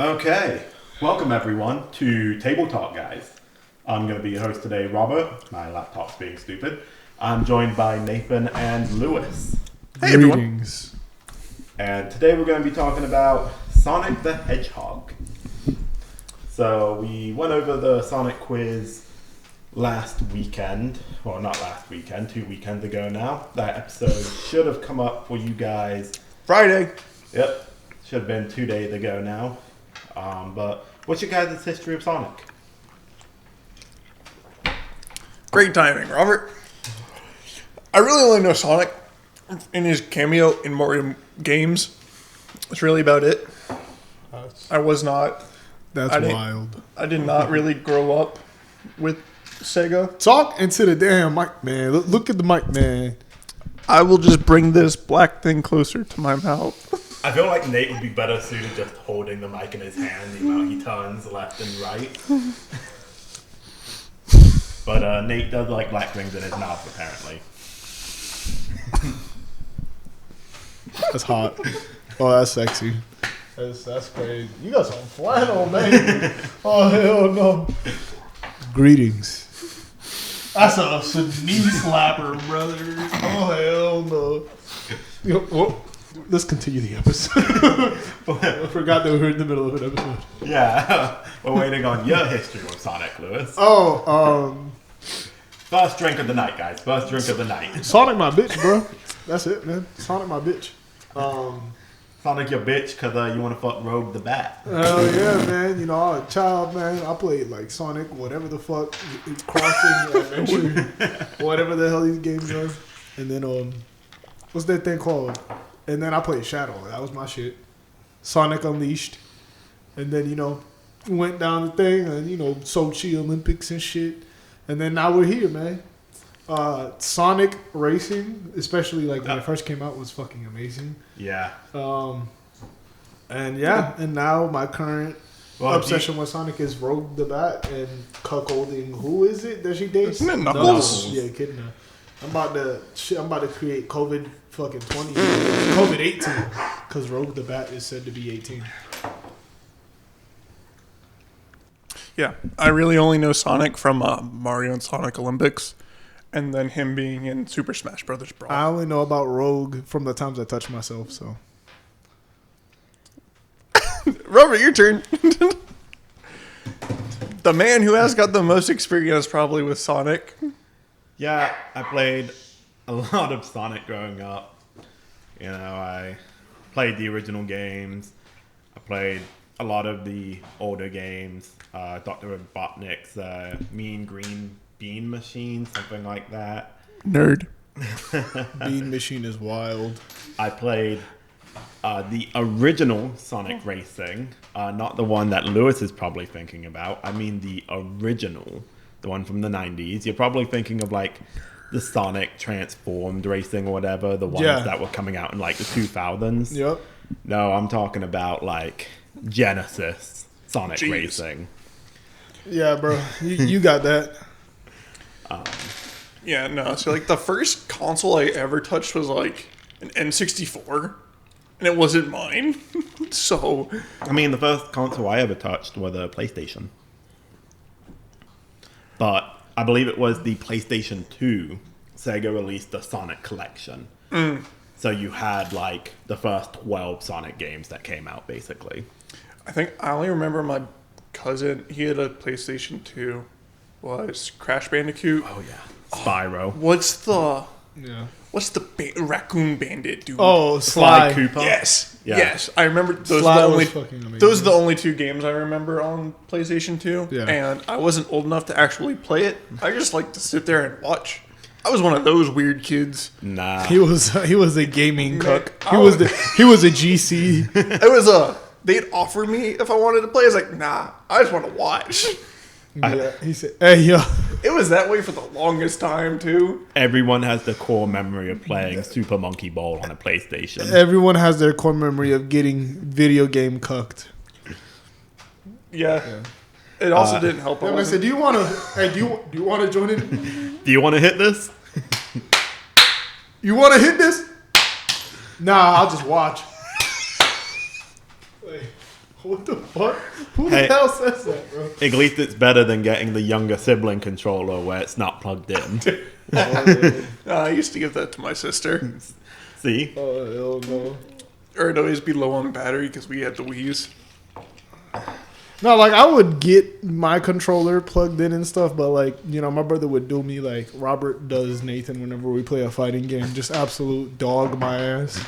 Okay, welcome everyone to Table Talk, guys. I'm going to be your host today, Robert. My laptop's being stupid. I'm joined by Nathan and Lewis. Hey, greetings. And today we're going to be talking about Sonic the Hedgehog. So we went over the Sonic quiz last weekend. Well, not last weekend, 2 weekends ago now. That episode should have come up for you guys Friday. Yep, should have been 2 days ago now. But what's your guys' history of Sonic? Great timing, Robert. I really only know Sonic in his cameo in Mario games. That's really about it. That's wild. I did not really grow up with Sega. Talk into the damn mic, man. Look at the mic, man. I will just bring this black thing closer to my mouth. I feel like Nate would be better suited just holding the mic in his hand, the amount he turns left and right. But Nate does like black things in his mouth, apparently. That's hot. Oh, that's sexy. That's crazy. You got some flannel, man. Oh, hell no. Greetings. That's a knee slapper, brother. Oh, hell no. Well, let's continue the episode. I forgot that we were in the middle of an episode. Yeah, we're waiting on your history with Sonic, Lewis. First drink of the night, guys. First drink of the night. Sonic my bitch, bro. That's it, man. Sonic my bitch. Sonic your bitch because you want to fuck Rogue the Bat. Hell yeah, man. You know, I was a child, man. I played like Sonic, whatever the fuck, Crossing Adventure, whatever the hell these games are. And then, what's that thing called? And then I played Shadow. That was my shit. Sonic Unleashed. And then, went down the thing and, Sochi Olympics and shit. And then now we're here, man. Sonic Racing, especially like when it first came out, was fucking amazing. Yeah. And now my current obsession with Sonic is Rogue the Bat and cuckolding. Who is it that she dates? Isn't it Knuckles? Yeah, kidding her. I'm about to create COVID fucking 20, COVID 18, because Rogue the Bat is said to be 18. Yeah, I really only know Sonic from Mario and Sonic Olympics, and then him being in Super Smash Brothers Brawl. I only know about Rogue from the times I touched myself, so. Robert, your turn. The man who has got the most experience probably with Sonic. Yeah, I played a lot of Sonic growing up. I played the original games. I played a lot of the older games. Dr. Robotnik's Mean Green Bean Machine, something like that. Nerd. Bean Machine is wild. I played the original Sonic Racing, not the one that Lewis is probably thinking about. I mean the original, the one from the 90s. You're probably thinking of like the Sonic Transformed Racing or whatever, the ones that were coming out in like the 2000s. Yep. No, I'm talking about like Genesis Sonic Racing. Yeah, bro. You got that. Yeah, no. So like the first console I ever touched was like an N64, and it wasn't mine. So I mean, the first console I ever touched was a PlayStation. But I believe it was the PlayStation 2. Sega released the Sonic Collection. So you had like the first 12 Sonic games that came out, basically. I think I only remember my cousin. He had a PlayStation 2. Was Crash Bandicoot? Oh yeah, Spyro. What's the Raccoon Bandit dude? Oh, Sly Cooper. Yes. Yeah. Yes. I remember those Sly are the was only fucking amazing. those are the only two games I remember on PlayStation 2. Yeah. And I wasn't old enough to actually play it. I just like to sit there and watch. I was one of those weird kids. Nah. He was a gaming cook. He was a GC. It was they'd offer me if I wanted to play. I was like, nah, I just want to watch. Yeah, he said, "Hey, yo." It was that way for the longest time too. Everyone has the core memory of playing Super Monkey Ball on a PlayStation. Everyone has their core memory of getting video game cucked. Yeah. It also didn't help. I said, "Do you want to? Hey, do you want to join in? Do you want to hit this? You want to hit this? Nah, I'll just watch." Hey, What the fuck? Who Hey. the hell says that, bro? At least it's better than getting the younger sibling controller where it's not plugged in. I used to give that to my sister. See? Oh, hell no. Or it'd always be low on battery because we had the Wii's. No, like, I would get my controller plugged in and stuff, but, like, you know, my brother would do me like Robert does Nathan whenever we play a fighting game. Just absolute dog my ass.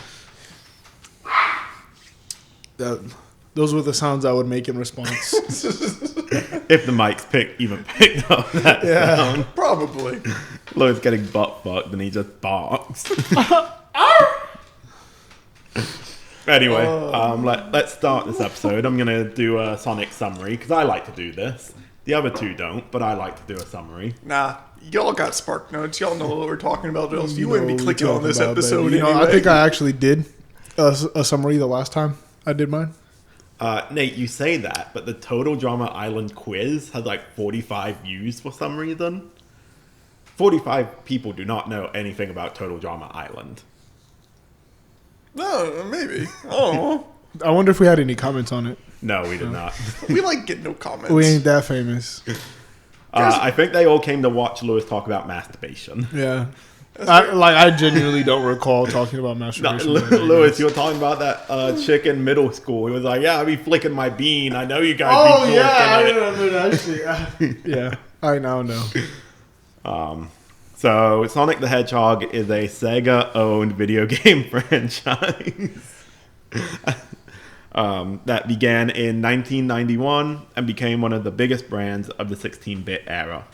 Those were the sounds I would make in response. If the mics picked up that sound. Probably. Lloyd's getting butt fucked and he just barks. Anyway, let's start this episode. I'm going to do a Sonic summary because I like to do this. The other two don't, but I like to do a summary. Nah, y'all got Spark Notes. Y'all know what we're talking about. Else you know wouldn't be what we clicking on talking this about, episode baby. You know, anyway. I think I actually did a summary the last time I did mine. Nate, you say that, but the Total Drama Island quiz had like 45 views for some reason. 45 people do not know anything about Total Drama Island. No, maybe. Oh, I wonder if we had any comments on it. No, we did not. we like get no comments. We ain't that famous. I think they all came to watch Lewis talk about masturbation. Yeah. I genuinely don't recall talking about No, masturbation. Lewis, you were talking about that chick in middle school. He was like, "Yeah, I be flicking my bean. I know you guys." Oh, be yeah. I flicking it." remember that shit. Yeah. I now know. So, Sonic the Hedgehog is a Sega-owned video game franchise that began in 1991 and became one of the biggest brands of the 16-bit era.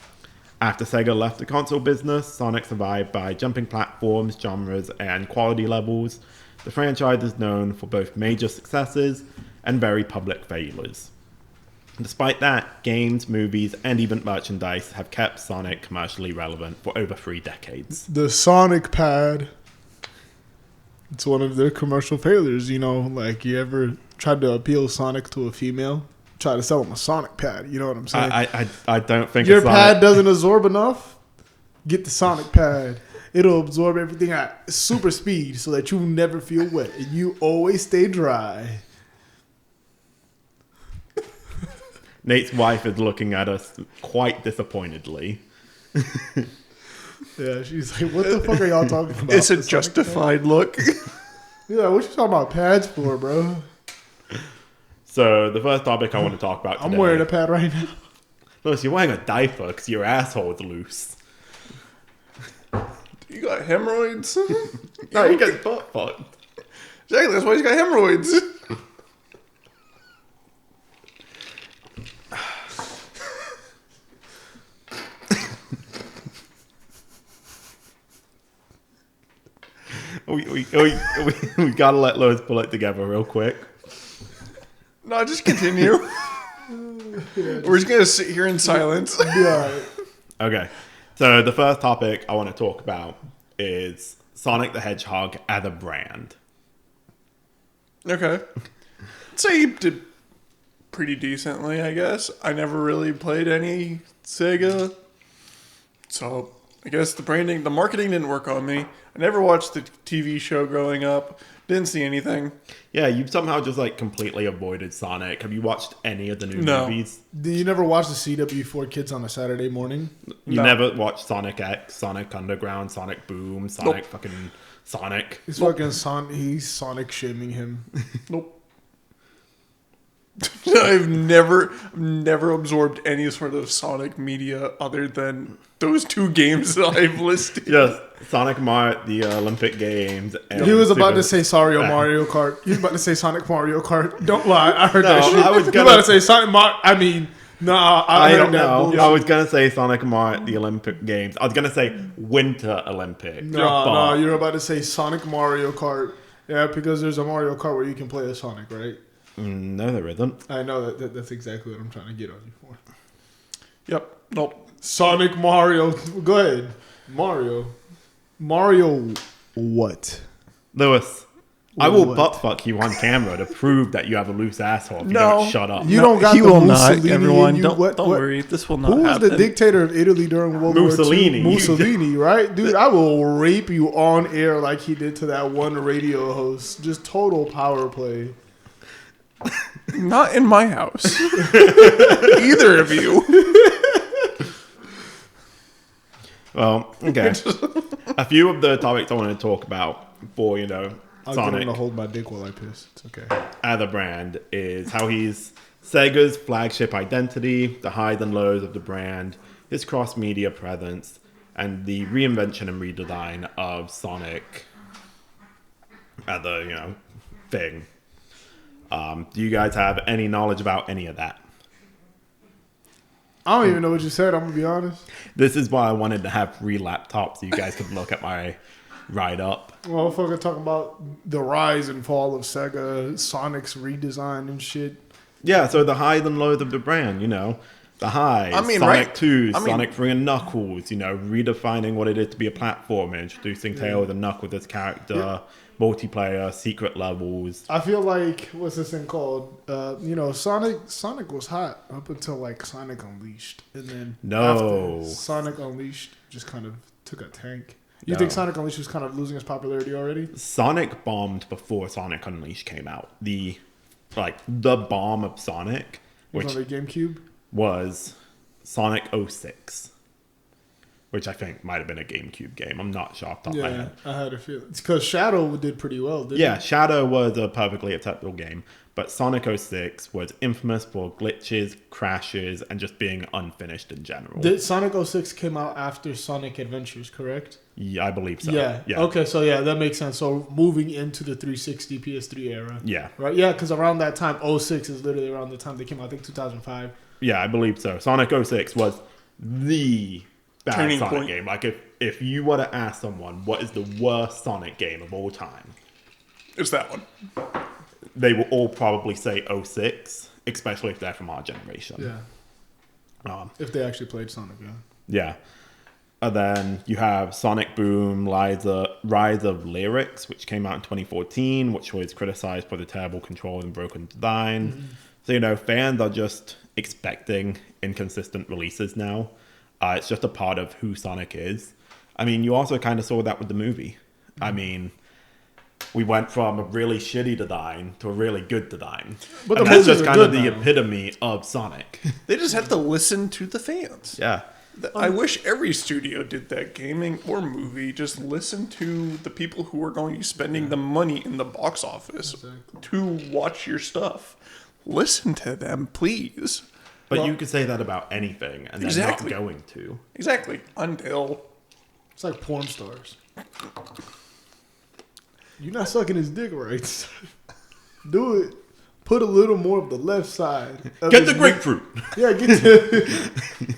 After Sega left the console business, Sonic survived by jumping platforms, genres, and quality levels. The franchise is known for both major successes and very public failures. Despite that, games, movies, and even merchandise have kept Sonic commercially relevant for over 3 decades. The Sonic Pad. It's one of their commercial failures, you know. Like, you ever tried to appeal Sonic to a female? Try to sell them a Sonic Pad, you know what I'm saying? I don't think Your a Sonic pad doesn't absorb enough? Get the Sonic Pad. It'll absorb everything at super speed so that you never feel wet and you always stay dry. Nate's wife is looking at us quite disappointedly. Yeah, she's like, what the fuck are y'all talking about? It's a The Sonic justified look. Pad? Yeah, what you talking about pads for, bro? So the first topic I want to talk about today. I'm wearing a pad right now. Lewis, you're wearing a diaper because your asshole's loose. You got hemorrhoids? No, you get butt fucked. Exactly, that's why he's got hemorrhoids. We gotta let Lewis pull it together real quick. No, just continue. We're just going to sit here in silence. Yeah. Okay, so the first topic I want to talk about is Sonic the Hedgehog as a brand. Okay. I'd say you did pretty decently, I guess. I never really played any Sega. So, I guess the marketing didn't work on me. I never watched the TV show growing up. Didn't see anything. Yeah, you've somehow just like completely avoided Sonic. Have you watched any of the new No. movies? Do you never watch the CW4 Kids on a Saturday morning? You No. never watched Sonic X, Sonic Underground, Sonic Boom, Sonic Nope. fucking Sonic? He's fucking he's Sonic shaming him. Nope. I've never absorbed any sort of Sonic media other than those 2 games that I've listed. Yes, Sonic Mart, the Olympic Games. And He was about Super- to say sorry on Mario Kart. He was about to say Sonic Mario Kart. Don't lie, I heard No, that shit. I was He was gonna- about to say Sonic Mario. I mean, nah, I I heard don't that know. bullshit. I was gonna say Sonic Mart, the Olympic Games. I was gonna say Winter Olympics. No, you're about to say Sonic Mario Kart. Yeah, because there's a Mario Kart where you can play as Sonic, right? No, there isn't. I know that's exactly what I'm trying to get on you for. Yep. Nope. Sonic Mario. Go ahead. Mario what? Lewis, I will What? butt fuck you on camera to prove that you have a loose asshole if you No. don't shut up. You don't got he the will Mussolini not. Everyone, in you. don't What- worry. This will not Who was happen. the dictator of Italy during World Mussolini. War II? Mussolini, right? Dude, I will rape you on air like he did to that one radio host. Just total power play. Not in my house. Either of you. Well, okay. A few of the topics I want to talk about for, I'll get him Sonic to hold my dick while I piss. It's okay. as a brand is how he's Sega's flagship identity, the highs and lows of the brand, his cross-media presence, and the reinvention and redesign of Sonic as a, thing. Do you guys have any knowledge about any of that? I don't even know what you said. I'm gonna be honest. This is why I wanted to have 3 laptops so you guys could look at my write-up. Well, fucking talking about the rise and fall of Sega, Sonic's redesign and shit. Yeah, so the highs and lows of the brand, the highs, Sonic right. 2, Sonic 3 and Knuckles, redefining what it is to be a platformer, introducing Tails and Knuckles as character, multiplayer, secret levels. I feel like, what's this thing called? Sonic was hot up until like Sonic Unleashed, and then No. after Sonic Unleashed just kind of took a tank. You No. think Sonic Unleashed was kind of losing its popularity already? Sonic bombed before Sonic Unleashed came out. The bomb of Sonic, Was which on the GameCube. was Sonic 06, which I think might have been a GameCube game. I'm not sure off the top of my Yeah, head. I had a feeling. It's because Shadow did pretty well, didn't Yeah, it? Shadow was a perfectly acceptable game, but Sonic 06 was infamous for glitches, crashes, and just being unfinished in general. Sonic 06 came out after Sonic Adventures, correct? Yeah, I believe so. Yeah. Yeah. Okay, so yeah, that makes sense. So moving into the 360 PS3 era. Yeah. Right? Yeah, because around that time, 06 is literally around the time they came out, I think 2005. Yeah, I believe so. Sonic 06 was the bad Turning Sonic point. game. Like, if you were to ask someone what is the worst Sonic game of all time, It's that one. they will all probably say 06, especially if they're from our generation. Yeah. If they actually played Sonic, yeah. Yeah. And then you have Sonic Boom, Rise of Lyrics, which came out in 2014, which was criticized for the terrible controls and broken design. Mm-hmm. So, fans are just expecting inconsistent releases now. It's just a part of who Sonic is. I mean, you also kind of saw that with the movie. Mm-hmm. I mean, we went from a really shitty design to a really good design. But And the that's movies just are kind of good the now. epitome of Sonic. They just have to listen to the fans. Yeah. I wish every studio did that, gaming or movie. Just listen to the people who are going to be spending the money in the box office to watch your stuff. Listen to them, please. But Well- you could say that about anything, and they're Exactly. not going to. Exactly. Until It's like porn stars. You're not sucking his dick right. Do it. Put a little more of the left side. of Get his the dick. grapefruit. Yeah, get the.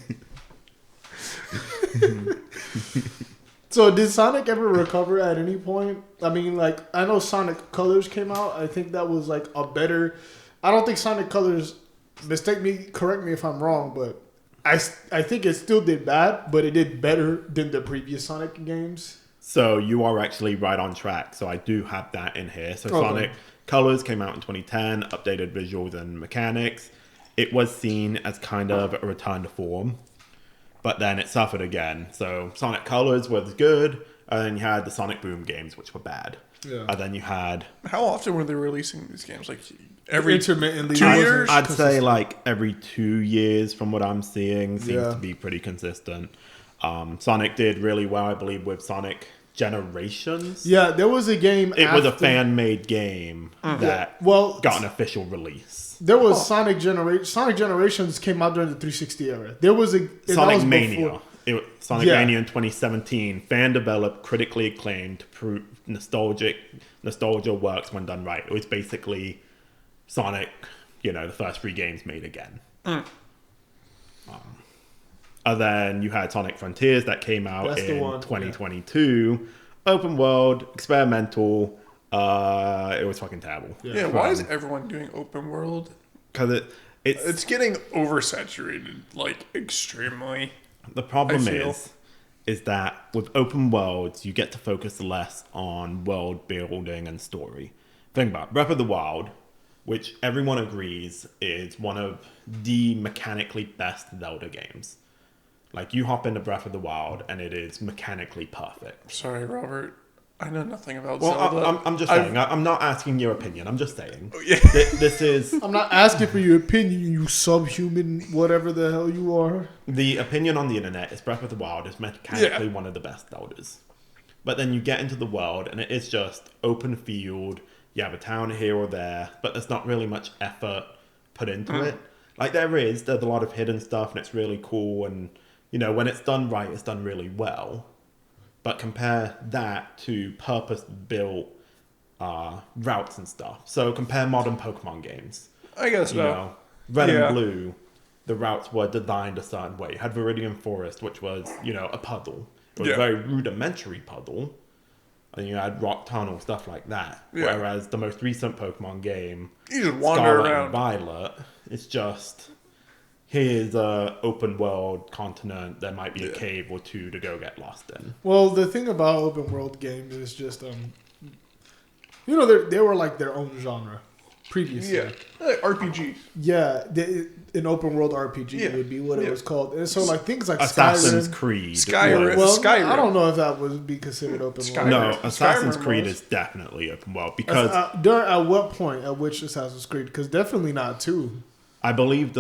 So did Sonic ever recover at any point? I mean, like, I know Sonic Colors came out. I think that was like a better. I don't think Sonic Colors. Correct me if I'm wrong, but I think it still did bad, but it did better than the previous Sonic games. So you are actually right on track. So I do have that in here. So Okay. Sonic Colors came out in 2010, updated visuals and mechanics. It was seen as kind of a return to form, but then it suffered again. So Sonic Colors was good, and then you had the Sonic Boom games, which were bad. Yeah. And then you had... how often were they releasing these games? Like every Intermittently. 2 years? I'd say like every 2 years from what I'm seeing seems Yeah. to be pretty consistent. Sonic did really well, I believe, with Sonic Generations. Yeah, there was a game. It was a after- fan-made game that Well, got an official release. there was Sonic Generation. Sonic Generations came out during the 360 era. There was a and that Sonic was Mania. before- Sonic Yeah. Mania in 2017, fan-developed, critically acclaimed, nostalgia works when done right. It was basically Sonic, the first 3 games made again. And then you had Sonic Frontiers that came out That's the in one, yeah. 2022. Open world, experimental. It was fucking terrible. Yeah, why is everyone doing open world? Because It's getting oversaturated, like extremely. the problem I feel. is that with open worlds, you get to focus less on world building and story. Think about it. Breath of the Wild, which everyone agrees is one of the mechanically best Zelda games. Like, you hop into Breath of the Wild, and it is mechanically perfect. Sorry, Robert. I know nothing about Well, Zelda. I'm just saying. I'm not asking your opinion. I'm just saying. Yeah. This is I'm not asking for your opinion, you subhuman, whatever the hell you are. the opinion on the internet. Is Breath of the Wild is mechanically one of the best Zeldas. But then you get into the world, and it is just open field. You have a town here or there, but there's not really much effort put into it. Like there's a lot of hidden stuff, and it's really cool. And when it's done right, it's done really well. But compare that to purpose-built routes and stuff. So compare modern Pokemon games. I guess so. Red and Blue, the routes were designed a certain way. You had Viridian Forest, which was, a puzzle. It was a very rudimentary puzzle. And you had Rock Tunnel, stuff like that. Yeah. Whereas the most recent Pokemon game, you just wander Scarlet around. And Violet, it's just... Here's a open world continent. There might be a cave or two to go get lost in. Well, the thing about open world games is just, they were like their own genre previously. Yeah, like RPGs. Yeah, an open world RPG would be what it was called. And so, like things like Assassin's Skyrim, Creed. Skyrim. Well, Skyrim. I don't know if that would be considered open world. No, Assassin's Skyrim Creed was. is definitely open world because at what point? At which Assassin's Creed? Because definitely not 2. I believe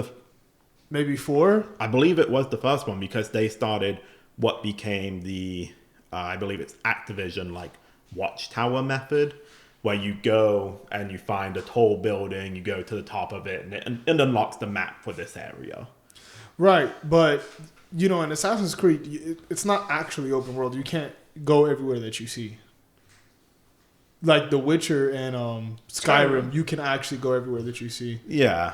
Maybe 4? I believe it was the first one because they started what became the, I believe it's Activision, like, Watchtower method, where you go and you find a tall building, you go to the top of it, and it unlocks the map for this area. Right, but, in Assassin's Creed, it's not actually open world. You can't go everywhere that you see. Like The Witcher and Skyrim, you can actually go everywhere that you see. Yeah,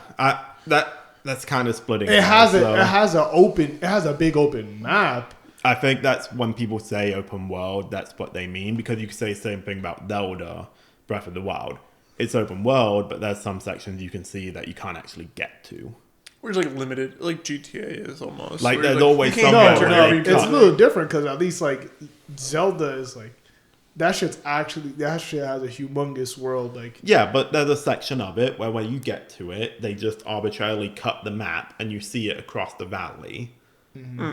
that's kind of splitting. It has a big open map. I think that's when people say open world, that's what they mean, because you can say the same thing about Zelda, Breath of the Wild. It's open world, but there's some sections you can see that you can't actually get to. Where it's like limited, like GTA is almost. Like where there's always you can't somewhere get where It's they a cut. little different because at least like Zelda is like that shit has a humongous world. Like Yeah, but there's a section of it where when you get to it, they just arbitrarily cut the map and you see it across the valley.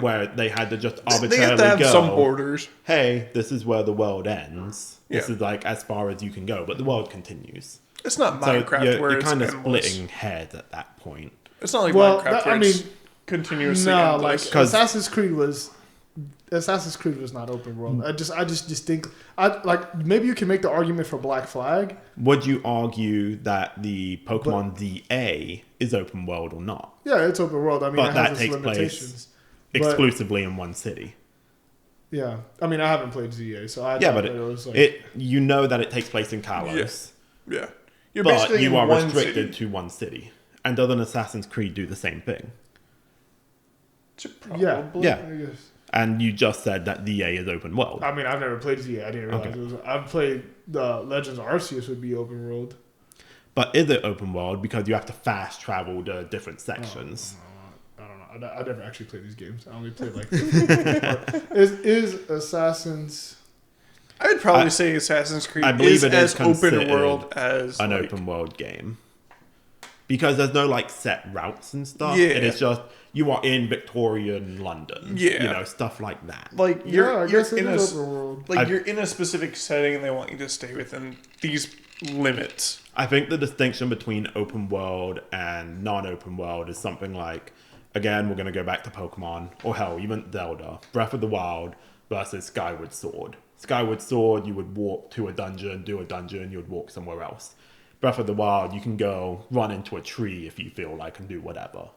Where they had to just arbitrarily they have to have go, some borders. Hey, this is where the world ends. This Yeah. is like as far as you can go, but the world continues. It's not So Minecraft where you're it's kind of endless. splitting hairs at that point. It's not like Well, Minecraft where it's continuously no, like endless. Assassin's Creed was not open world. I just think maybe you can make the argument for Black Flag. Would you argue that the Pokemon ZA is open world or not? Yeah, it's open world. I mean, But it that has its takes limitations. place But- exclusively in one city. Yeah, I mean, I haven't played ZA, so I Yeah, thought but that it was like you know that it takes place in Kalos, Yeah. You're but basically you in are one restricted city. to one city. And doesn't Assassin's Creed do the same thing? yeah. Yeah. I guess. And you just said that ZA is open world. I mean, I've never played ZA. I didn't realize Okay. it was. I've played the Legends of Arceus would be open world. But is it open world because you have to fast travel to different sections? I don't know. I never actually played these games. I only played like. is Assassin's? I would probably say Assassin's Creed I believe is it as is open considered world as an like, open world game. Because there's no like set routes and stuff. Yeah. It is just you are in Victorian London. Yeah. Stuff like that. Like I you're guess it in a is open world. like you're in a specific setting and they want you to stay within these limits. I think the distinction between open world and non-open world is something like, again, we're going to go back to Pokemon, or hell, even Zelda, Breath of the Wild versus Skyward Sword. Skyward Sword, you would walk to a dungeon, do a dungeon, you would walk somewhere else. Breath of the Wild, you can go run into a tree if you feel like and do whatever.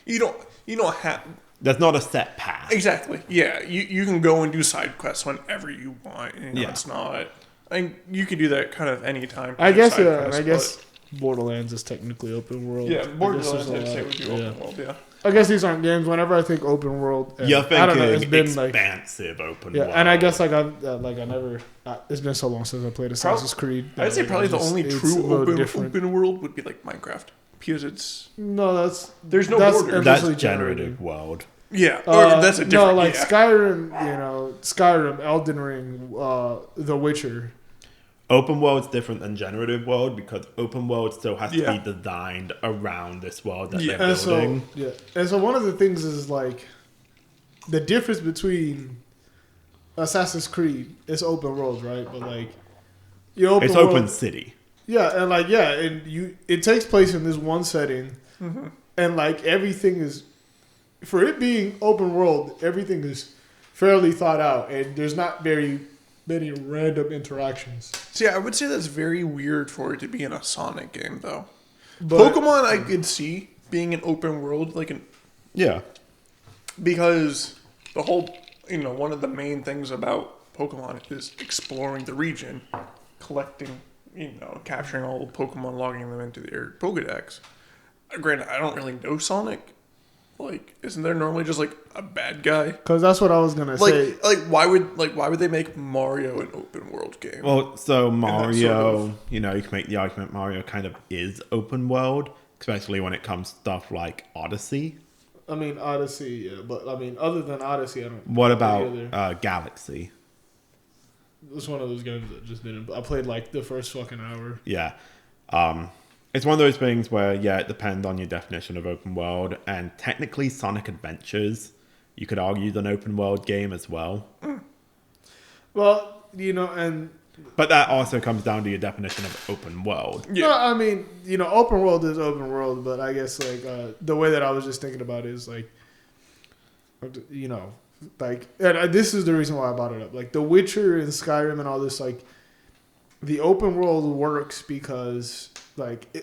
You don't have There's not a set path. exactly. Yeah, you can go and do side quests whenever you want. And, Yeah. it's not. I mean, you can do that kind of anytime. I guess. side Yeah, quests, I guess Borderlands is technically open world. but- Yeah, I guess Borderlands there's a I'd say lot- would be yeah. open world. Yeah. I guess these aren't games. Whenever I think open world, You're I don't know. It's thinking been like expansive open yeah, world. and I guess like I never. It's been so long since I played Assassin's Creed. I'd say that, probably the it's only it's a true little different. open world would be like Minecraft because it's No, there's no that's borders. That's endlessly generative world. Yeah, or that's a different. No, like yeah. Skyrim. Skyrim, Elden Ring, The Witcher. Open world's different than generative world because open world still has to Yeah. be designed around this world that Yeah. they're And so building. and so one of the things is like the difference between Assassin's Creed, it's open world, right? But like, you open It's world, open city. yeah, and like it takes place in this one setting, and like everything is, for it being open world, everything is fairly thought out, and there's not very many random interactions. See, I would say that's very weird for it to be in a Sonic game, though. But, Pokemon, I could see being an open world, Yeah. because the whole, one of the main things about Pokemon is exploring the region, collecting, capturing all the Pokemon, logging them into their Pokedex. Granted, I don't really know Sonic. Like, isn't there normally just like a bad guy? because that's what I was gonna say. Why would they make Mario an open world game? Well, so Mario, sort of- you can make the argument Mario kind of is open world, especially when it comes to stuff like Odyssey. I mean Odyssey, yeah, but I mean other than Odyssey, I don't. What either. about Galaxy? It was one of those games that just didn't. I played like the first fucking hour. Yeah. It's one of those things where, yeah, it depends on your definition of open world. And technically, Sonic Adventures, you could argue, is an open world game as well. Well, and But that also comes down to your definition of open world. no, I mean, open world is open world, but I guess like the way that I was just thinking about it is like, and this is the reason why I brought it up. Like The Witcher and Skyrim and all this, like the open world works because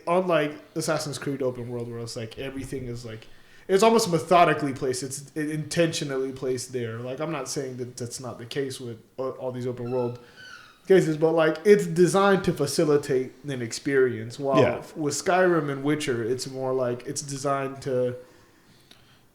unlike Assassin's Creed open world, where it's like everything is like it's almost methodically placed. It's intentionally placed there. Like I'm not saying that that's not the case with all these open world cases, but like it's designed to facilitate an experience. While with Skyrim and Witcher, it's more like it's designed to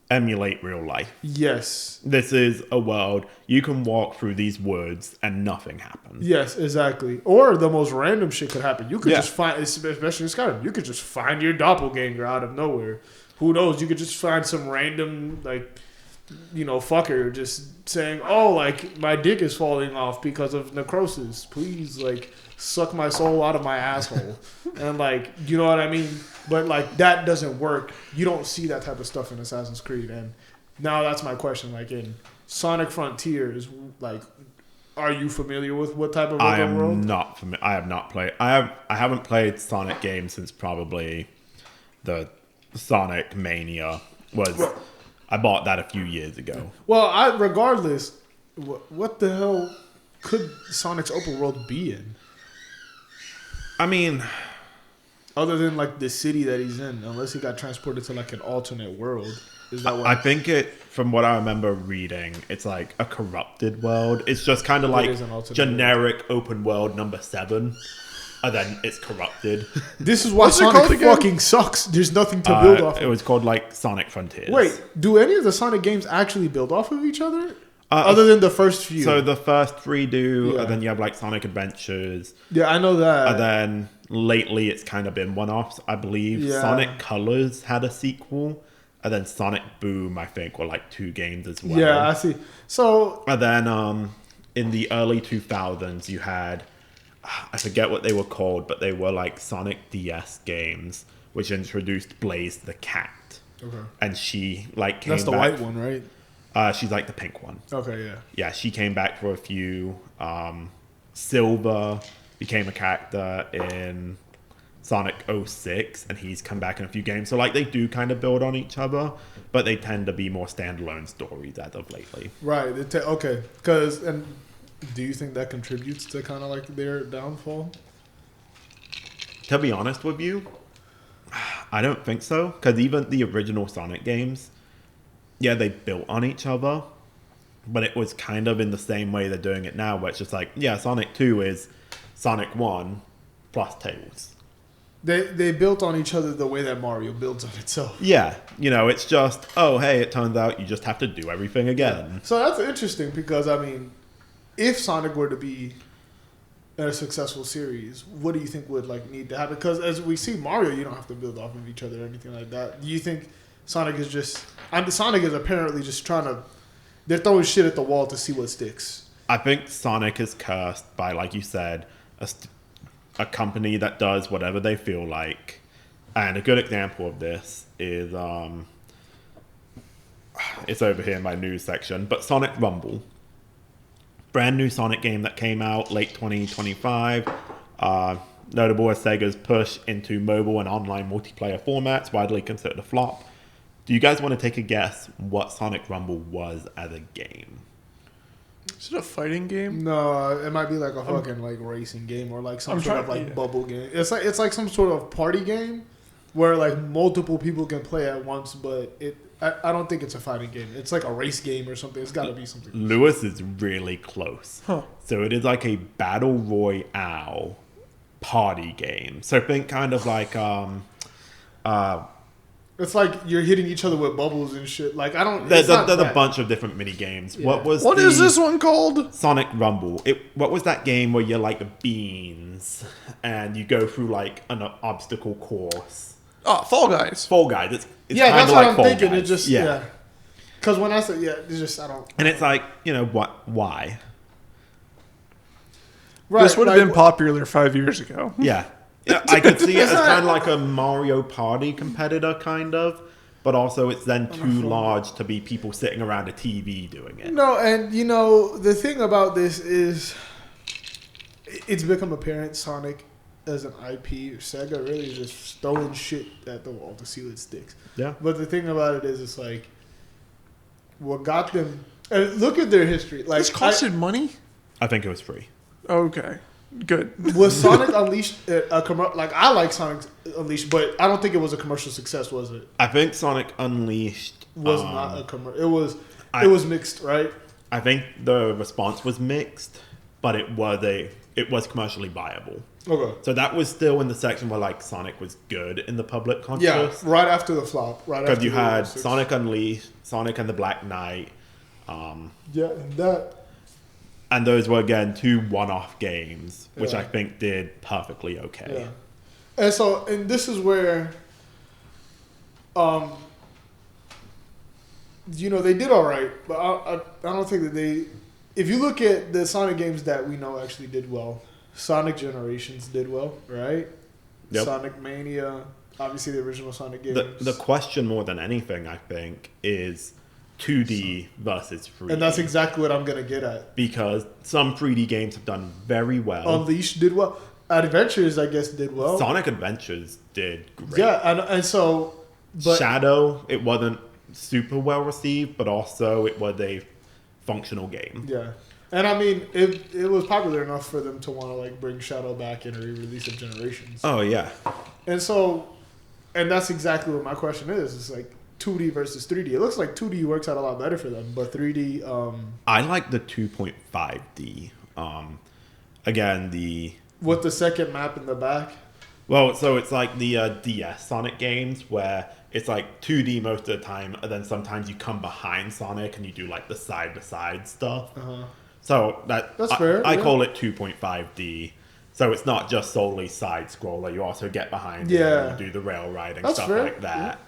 Emulate real life. yes, This is a world you can walk through these woods and nothing happens. yes, exactly. Or the most random shit could happen. You could Yeah. just find, especially in Skyrim, you could just find your doppelganger out of nowhere. Who knows? You could just find some random fucker just saying, "Oh, like my dick is falling off because of necrosis. Please, like, suck my soul out of my asshole." And you know what I mean? But that doesn't work. You don't see that type of stuff in Assassin's Creed. And now that's my question. Like in Sonic Frontiers, are you familiar with what type of I open world? am not familiar. I have not played. I haven't played Sonic games since probably the Sonic Mania was. I bought that a few years ago. Well, regardless, what the hell could Sonic's open world be in? I mean, Other than the city that he's in, unless he got transported to an alternate world. Is that what I think from what I remember reading, it's like a corrupted world. It's just kind of like is an alternate generic open world number 7, and then it's corrupted. This is why What's it called Sonic again? fucking sucks. There's nothing to build off It of. was called like Sonic Frontiers. Wait, do any of the Sonic games actually build off of each other? Other than the first few. So the first 3 do, Yeah. and then you have like Sonic Adventures, yeah, I know that. and then lately it's kind of been one-offs, I believe. Yeah. Sonic Colors had a sequel, and then Sonic Boom, I think, were like 2 games as well. Yeah, I see. So And then in the early 2000s, you had, I forget what they were called, but they were like Sonic DS games, which introduced Blaze the cat. okay. And she like came That's the back. white one, right? She's like the pink one. Okay, yeah. Yeah, she came back for a few. Silver became a character in Sonic 06, and he's come back in a few games. So they do kind of build on each other, but they tend to be more standalone stories as of lately. Right. Okay. And do you think that contributes to kind of their downfall? To be honest with you, I don't think so. Because even the original Sonic games, yeah, they built on each other, but it was kind of in the same way they're doing it now, where it's just Sonic 2 is Sonic 1 plus Tails. They built on each other the way that Mario builds on itself. Yeah, it's just, oh, hey, it turns out you just have to do everything again. So that's interesting because, I mean, if Sonic were to be a successful series, what do you think would need to happen? Because as we see Mario, you don't have to build off of each other or anything like that. Do you think Sonic is just... Sonic is apparently just trying to... They're throwing shit at the wall to see what sticks. I think Sonic is cursed by, like you said, a company that does whatever they feel like. And a good example of this is, it's over here in my news section, but Sonic Rumble. brand new Sonic game that came out late 2025. Notable as Sega's push into mobile and online multiplayer formats, widely considered a flop. Do you guys want to take a guess what Sonic Rumble was as a game? Is it a fighting game? No, it might be like a fucking like racing game or like some sort of like yeah. bubble game. It's like some sort of party game where like multiple people can play at once, but I don't think it's a fighting game. It's like a race game or something. It's got to be something. Lewis is really close. Huh. So it is like a battle royale party game. So think kind of like It's like you're hitting each other with bubbles and shit. Like I don't. there's a bunch of different mini games. Yeah. What is this one called? Sonic Rumble. What was that game where you're like beans and you go through like an obstacle course? Oh, Fall Guys. Fall Guys. It's Yeah, kinda that's like what I'm Fall thinking. Guys. It just yeah. Because when I said it's just I don't. And it's like, you know what? Why? Right, This would have like, been popular 5 years ago. Yeah. Yeah, I could see it as It's not- kind of like a Mario Party competitor, kind of. But also, it's then too large to be people sitting around a TV doing it. No, and you know the thing about this is, it's become apparent Sonic as an IP, Sega really is just throwing shit at the wall to see what sticks. Yeah. But the thing about it is, it's like what got them. And look at their history. Like This costed money? I think it was free. Okay. Good. was Sonic Unleashed a commercial? Like I like Sonic Unleashed, but I don't think it was a commercial success. Was it? I think Sonic Unleashed Was not a commercial. It was mixed, right? I think the response was mixed, but it was commercially viable. Okay. So that was still in the section where like Sonic was good in the public Yeah, conscious. right after the flop. Right Because after you the had 06. Sonic Unleashed, Sonic and the Black Knight, Yeah, and that. and those were again two one-off games, which Yeah. I think did perfectly okay. Yeah. And this is where, they did all right, but I don't think that they. If you look at the Sonic games that we know actually did well, Sonic Generations did well, right? Yep. Sonic Mania, obviously the original Sonic games. The question more than anything, I think, is 2D versus 3D. And that's exactly what I'm gonna get at. Because some 3D games have done very well. Unleashed did well. Adventures, I guess, did well. Sonic Adventures did great. Yeah, and so, but Shadow, it wasn't super well received, but also it was a functional game. yeah, and I mean, it was popular enough for them to want to like bring Shadow back in a re-release of Generations. Oh yeah, And so, and that's exactly what my question is. It's like 2D versus 3D. It looks like 2D works out a lot better for them, but 3D. I like the 2.5D. Again, With the second map in the back. well, so it's like the DS Sonic games where it's like 2D most of the time, and then sometimes you come behind Sonic and you do like the side to side stuff. Uh-huh. So That's fair, I yeah. call it 2.5D. So it's not just solely side scroller. You also get behind Yeah. and do the rail riding That's stuff fair, like that.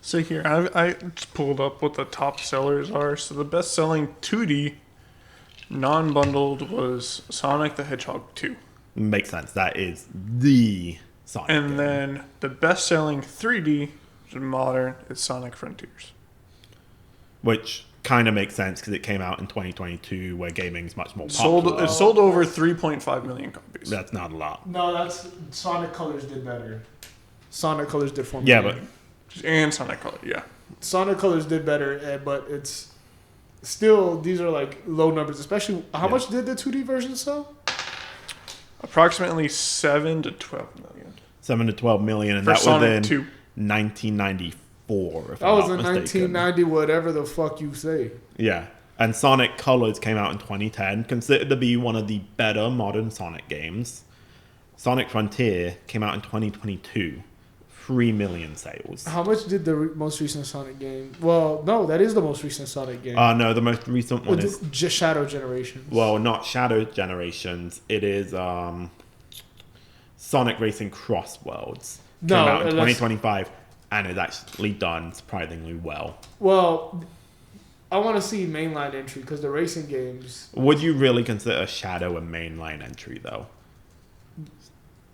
So here, I just pulled up what the top sellers are. So the best selling 2D non-bundled was Sonic the Hedgehog 2. Makes sense. That is the Sonic game. And then the best selling 3D modern is Sonic Frontiers. Which kind of makes sense because it came out in 2022 where gaming's much more popular. It sold over 3.5 million copies. That's not a lot. No, that's Sonic Colors did better. Sonic Colors did 4 Yeah, million. And Sonic Color, yeah. Sonic Colors did better, but it's still, these are like low numbers, especially how much did the 2D version sell? Approximately 7 to 12 million. 7 to 12 million, and For that was Sonic in 2. 1994. If That I'm was not in mistaken. 1990, whatever the fuck you say. Yeah. And Sonic Colors came out in 2010, considered to be one of the better modern Sonic games. Sonic Frontier came out in 2022. 3 million sales. How much did the most recent Sonic game? Well, no, that is the most recent Sonic game. No, the most recent one is, Just Shadow Generations. well, not Shadow Generations. It is Sonic Racing Cross Worlds. Came No, out in that's- 2025 and is actually done surprisingly well. Well, I want to see mainline entry because the racing games. Would you really consider Shadow a mainline entry, though?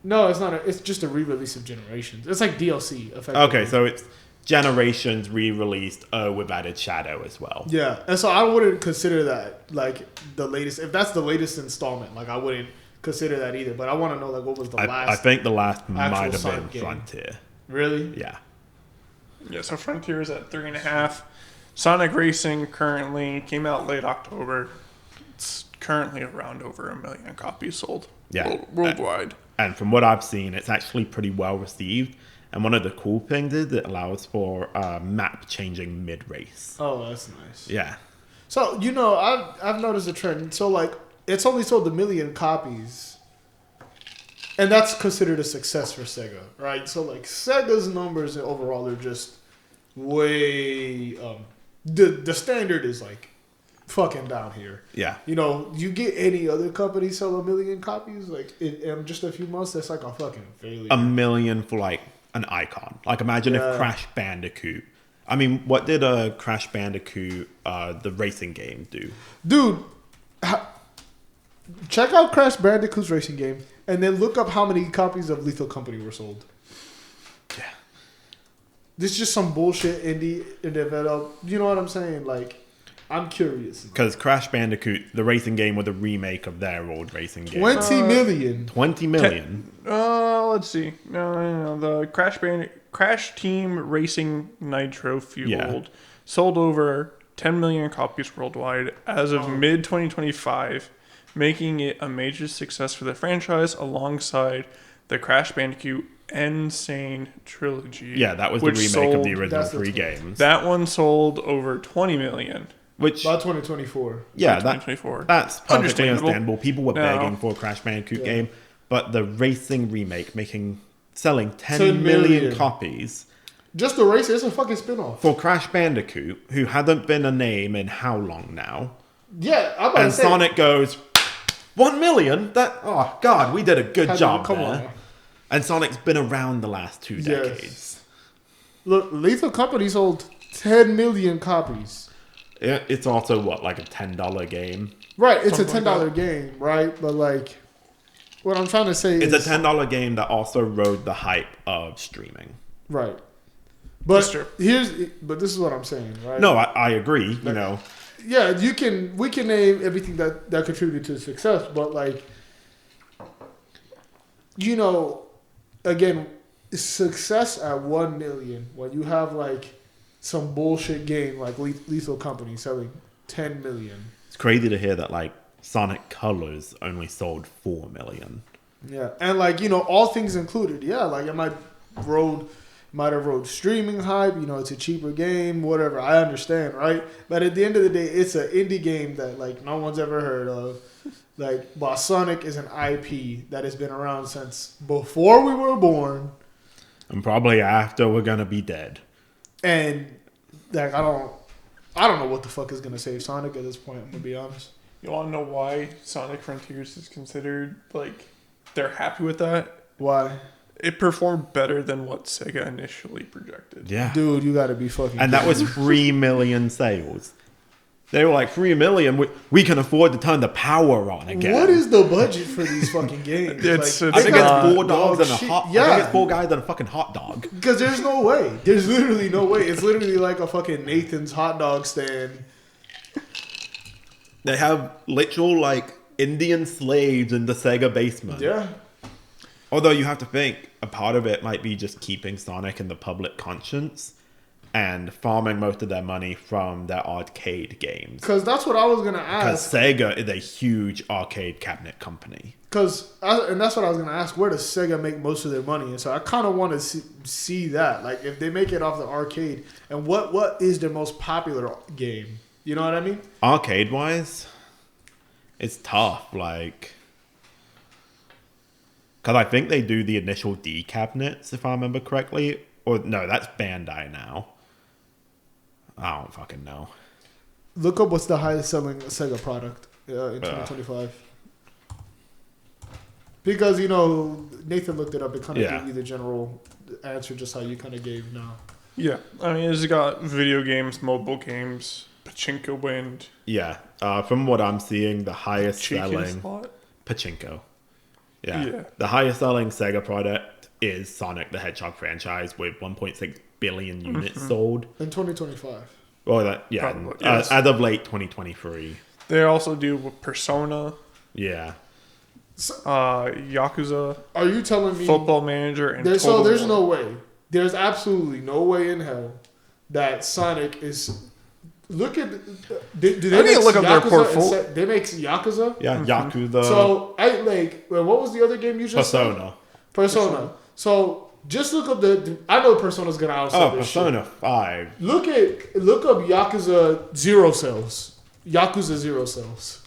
No, it's not. It's just a re-release of Generations. It's like DLC. Effectively. Okay, so Generations re-released with added shadow as well. Yeah, and so I wouldn't consider that like the latest. If that's the latest installment, like I wouldn't consider that either. But I want to know like what was the last? I think the last might have been Sonic game. Frontier. Really? Yeah. Yeah, so Frontier is at 3.5. Sonic Racing currently came out late October. It's currently around over 1 million copies sold worldwide. And from what I've seen, it's actually pretty well received. And one of the cool things is it allows for map changing mid-race. Oh, that's nice. Yeah. So I've noticed a trend. So like it's only sold 1 million copies, and that's considered a success for Sega, right? So like Sega's numbers overall are just way the standard is like fucking down here. Yeah. You get any other company sell 1 million copies like in just a few months, that's like a fucking failure. 1 million for like an icon. Like imagine if Crash Bandicoot. I mean, what did Crash Bandicoot, the racing game, do? Dude, check out Crash Bandicoot's racing game and then look up how many copies of Lethal Company were sold. Yeah. This is just some bullshit indie develop. You know what I'm saying? Like, I'm curious. Because Crash Bandicoot, the racing game, was a remake of their old racing game. 20 million. 20 million. Let's see. No. The Crash Team Racing Nitro Fueled sold over 10 million copies worldwide as of mid 2025, making it a major success for the franchise alongside the Crash Bandicoot Insane Trilogy. Yeah, that was the remake of the original 3 games. That one sold over 20 million. Which, By 2024. yeah, 2024. that's perfectly Understandable. understandable. People were No. begging for a Crash Bandicoot game, but the racing remake selling 10 million copies Just the race, it's a fucking spinoff. for Crash Bandicoot, who hasn't been a name in how long now? Yeah, I'm about And to say. Sonic goes, 1 million? Oh, God, we did a good job Come there. on. And Sonic's been around the last 2 decades. Look, Lethal Company sold 10 million copies. It's also, like a $10 game? Right, it's a Something $10 like game, right? But like, what I'm trying to say It's is a $10 game that also rode the hype of streaming. right. But That's true. but this is what I'm saying, right? No, I agree, Yeah, we can name everything that contributed to success, but like, again, success at 1 million when you have like some bullshit game like Lethal Company selling 10 million. It's crazy to hear that like Sonic Colors only sold 4 million. Yeah, and like all things included, like it might have rode streaming hype. It's a cheaper game, whatever. I understand, right? But at the end of the day, it's an indie game that like no one's ever heard of. Like, while Sonic is an IP that has been around since before we were born, And probably after we're gonna be dead. and like I don't know what the fuck is gonna save Sonic at this point. I'm gonna be honest. You want to know why Sonic Frontiers is considered, like, they're happy with that? Why, It performed better than what Sega initially projected. Yeah. dude? You got to be fucking. And that was 3 million sales. They were like, 3 million, we can afford to turn the power on again. What is the budget for these fucking games? It's- I it's think they it's got 4 dogs and a shit. hot. I Yeah, think it's 4 guys and a fucking hot dog. because there's no way. There's literally no way. It's literally like a fucking Nathan's hot dog stand. They have literal like Indian slaves in the Sega basement. Yeah. Although you have to think a part of it might be just keeping Sonic in the public conscience and farming most of their money from their arcade games. Because that's what I was gonna Because ask. Sega is a huge arcade cabinet company. And that's what I was gonna ask. Where does Sega make most of their money? And so I kind of want to see that. Like, if they make it off the arcade, and what is their most popular game? You know what I mean? Arcade wise, it's tough. Like, because I think they do the initial D cabinets, if I remember correctly. Or no, that's Bandai now. I don't fucking know. Look up what's the highest selling Sega product in 2025. Because Nathan looked it up. It kind of gave you the general answer, just how you kind of gave now. Yeah. I mean, it's got video games, mobile games, Pachinko Wind. Yeah, from what I'm seeing, the highest Cheeky selling slot. Pachinko. Yeah. Yeah. The highest selling Sega product is Sonic the Hedgehog franchise with 1.6 billion units sold. In 2025. Well, that yeah, Probably, yes. as of late 2023. They also do Persona, Yeah. Yakuza, Are you telling me Football Manager, and there's Total no War. way. There's absolutely no way in hell that Sonic is. Look at. Do they I need to make look up their Yakuza portfolio. They make Yakuza. Yeah, Yakuza. So I like. Well, what was the other game you just said? Persona. So just look up the. I know Persona's gonna outsell this Persona 5. shit. Look up Yakuza Zero Cells. Yakuza Zero Cells.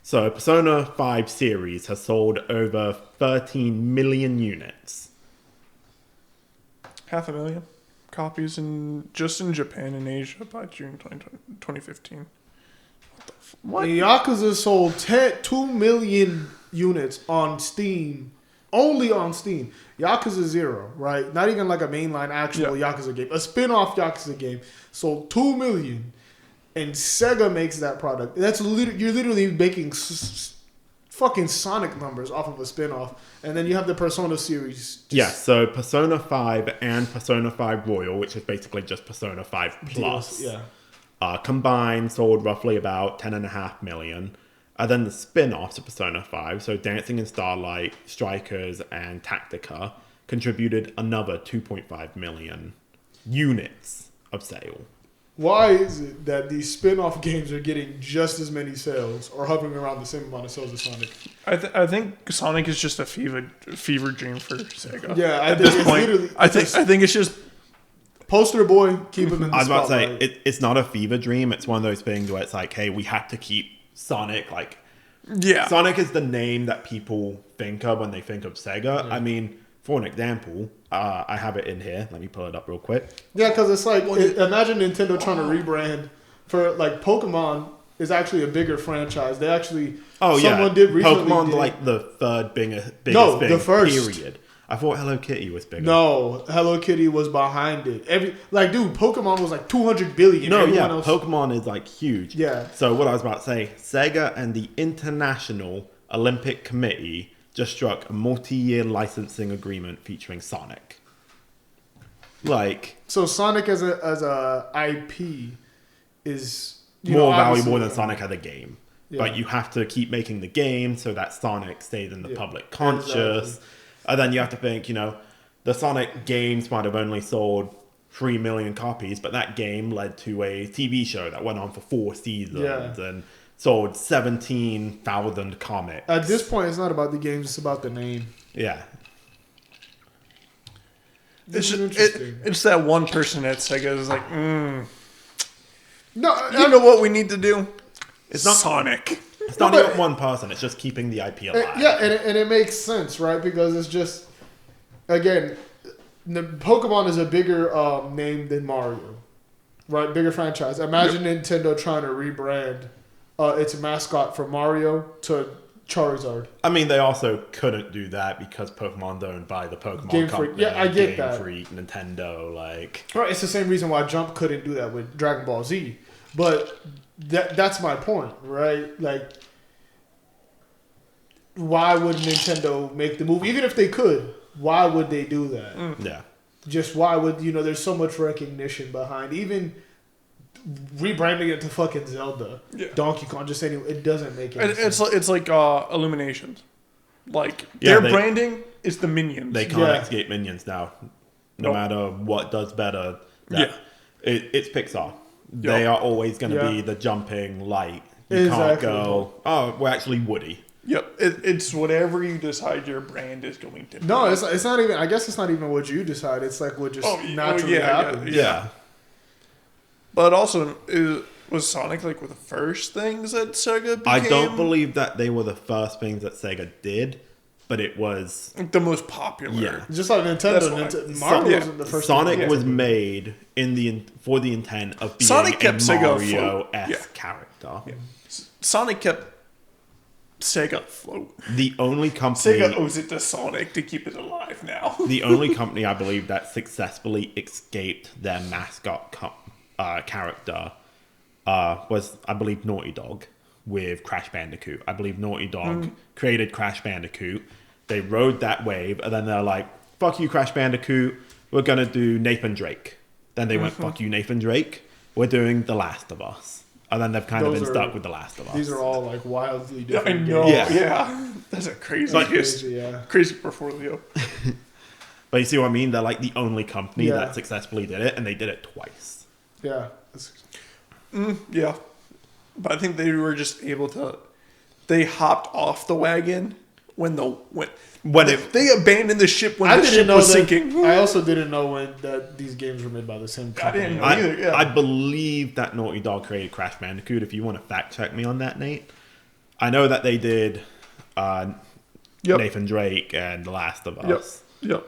So Persona 5 series has sold over 13 million units. 500,000 copies just in Japan and Asia by June 2015. What? Yakuza sold 2 million units on Steam. Only on Steam. Yakuza 0, right? Not even like a mainline actual Yakuza game. A spin-off Yakuza game sold 2 million. And Sega makes that product. You're literally making fucking Sonic numbers off of a spin-off. And then you have the Persona series. Yeah, so Persona 5 and Persona 5 Royal, which is basically just Persona 5 Plus, combined sold roughly about 10.5 million. And then the spin-offs of Persona 5, so Dancing in Starlight, Strikers, and Tactica, contributed another 2.5 million units of sale. Why is it that these spin-off games are getting just as many sales or hovering around the same amount of sales as Sonic? I think Sonic is just a fever dream for Sega. Yeah, at this point, I think it's just poster boy, keep him in the I was about to spotlight. say, it's not a fever dream. It's one of those things where it's like, hey, we have to keep Sonic, like... Yeah. Sonic is the name that people think of when they think of Sega. Yeah. I mean, for an example, I have it in here. Let me pull it up real quick. Yeah, because it's like, imagine Nintendo trying to rebrand for, like, Pokemon is actually a bigger franchise. They actually, someone did recently. Pokemon's like the third biggest thing, the first. Period. I thought Hello Kitty was bigger. No, Hello Kitty was behind it. Dude, Pokemon was like 200 billion. No, Pokemon is like huge. Yeah. So what I was about to say, Sega and the International Olympic Committee just struck a multi-year licensing agreement featuring Sonic. Like, so Sonic as a IP is more valuable than Sonic as a game. Yeah. But you have to keep making the game so that Sonic stays in the public conscious. Exactly. And then you have to think, the Sonic games might have only sold 3 million copies, but that game led to a TV show that went on for 4 seasons and sold 17,000 comics. At this point, it's not about the games, it's about the name. Yeah. It's that one person at Sega is like, No, you know what we need to do? It's not Sonic. It's not even one person. It's just keeping the IP alive. And it makes sense, right? Because it's just, again, Pokemon is a bigger name than Mario, right? Bigger franchise. Imagine Nintendo trying to rebrand its mascot from Mario to Charizard. I mean, they also couldn't do that because Pokemon's owned by the Pokemon Game company. Freak. Yeah, I get that. Game Freak, Nintendo, like... Right, it's the same reason why Jump couldn't do that with Dragon Ball Z. But that's my point, right? Like, why would Nintendo make the move? Even if they could, why would they do that? Yeah. Just why would, there's so much recognition behind, even rebranding it to fucking Zelda, Donkey Kong, just saying it doesn't make any sense. It's like Illuminations. Like, their branding is the Minions. They can't escape Minions now. No matter what does better. It's Pixar. They are always going to be the jumping light. You can't go, we're actually Woody. Yep, it's whatever you decide your brand is going to be. No, it's not even. I guess it's not even what you decide. It's like what just naturally happens. Yeah. But also, was Sonic like one of the first things that Sega became? I don't believe that they were the first things that Sega did, but it was the most popular. Yeah, just like Nintendo. Mario wasn't the first. Sonic was made for the intent of being Sonic a Mario-esque character. Yeah. Sonic kept Sega afloat. The only company Sega owes it to Sonic to keep it alive now. The only company I believe that successfully escaped their mascot character was, I believe, Naughty Dog with Crash Bandicoot. I believe Naughty Dog created Crash Bandicoot. They rode that wave, and then they're like, fuck you, Crash Bandicoot. we're going to do Nathan Drake. Then they went, fuck you, Nathan Drake. We're doing The Last of Us. And then they've kind of been stuck with The Last of Us. These are all like wildly Yeah, I different know. games. Yeah. That's a crazy portfolio. But you see what I mean? They're like the only company Yeah. that successfully did it, and they did it twice. Yeah. Yeah. But I think they were just able to. They hopped off the wagon when they abandoned the ship when the ship was sinking. I also didn't know that these games were made by the same company. I didn't know either. Yeah. I believe that Naughty Dog created Crash Bandicoot. If you want to fact check me on that, Nate. I know that they did Nathan Drake and The Last of Us. Yep.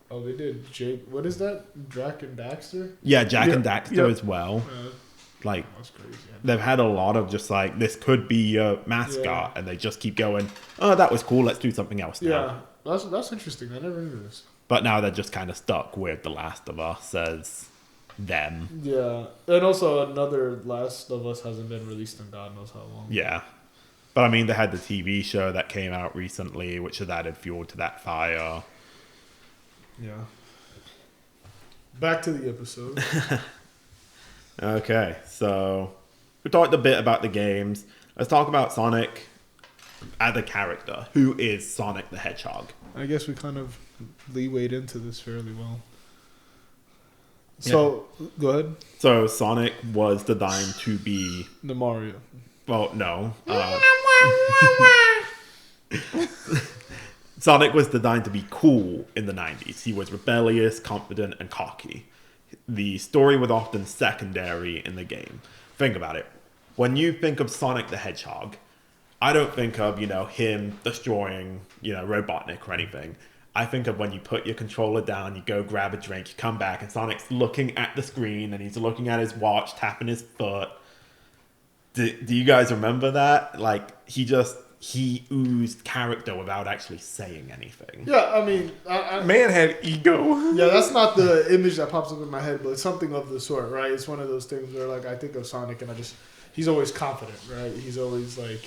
Oh, they did Jake. What is that? Jack and Daxter? Yeah, Jack and Daxter as well. Like, that's crazy. they've had a lot of just like, this could be your mascot, and they just keep going, oh, that was cool, let's do something else now. Yeah, that's interesting. I never knew this. But now they're just kind of stuck with The Last of Us as them. Yeah, and also another Last of Us hasn't been released in God knows how long. Yeah. But I mean, they had the TV show that came out recently, which has added fuel to that fire. Yeah. Back to the episode. Okay, so we talked a bit about the games. Let's talk about Sonic as a character. Who is Sonic the Hedgehog? I guess we kind of leewayed into this fairly well. So, go ahead. So Sonic was designed to be... The Mario. Well, no. Sonic was designed to be cool in the 90s. He was rebellious, confident, and cocky. The story was often secondary in the game. Think about it. When you think of Sonic the Hedgehog, I don't think of, him destroying, Robotnik or anything. I think of when you put your controller down, you go grab a drink, you come back, and Sonic's looking at the screen, and he's looking at his watch, tapping his foot. Do you guys remember that? Like, he oozed character without actually saying anything. Yeah, I mean... Man had ego. Yeah, that's not the image that pops up in my head, but it's something of the sort, right? It's one of those things where, like, I think of Sonic and he's always confident, right? He's always like,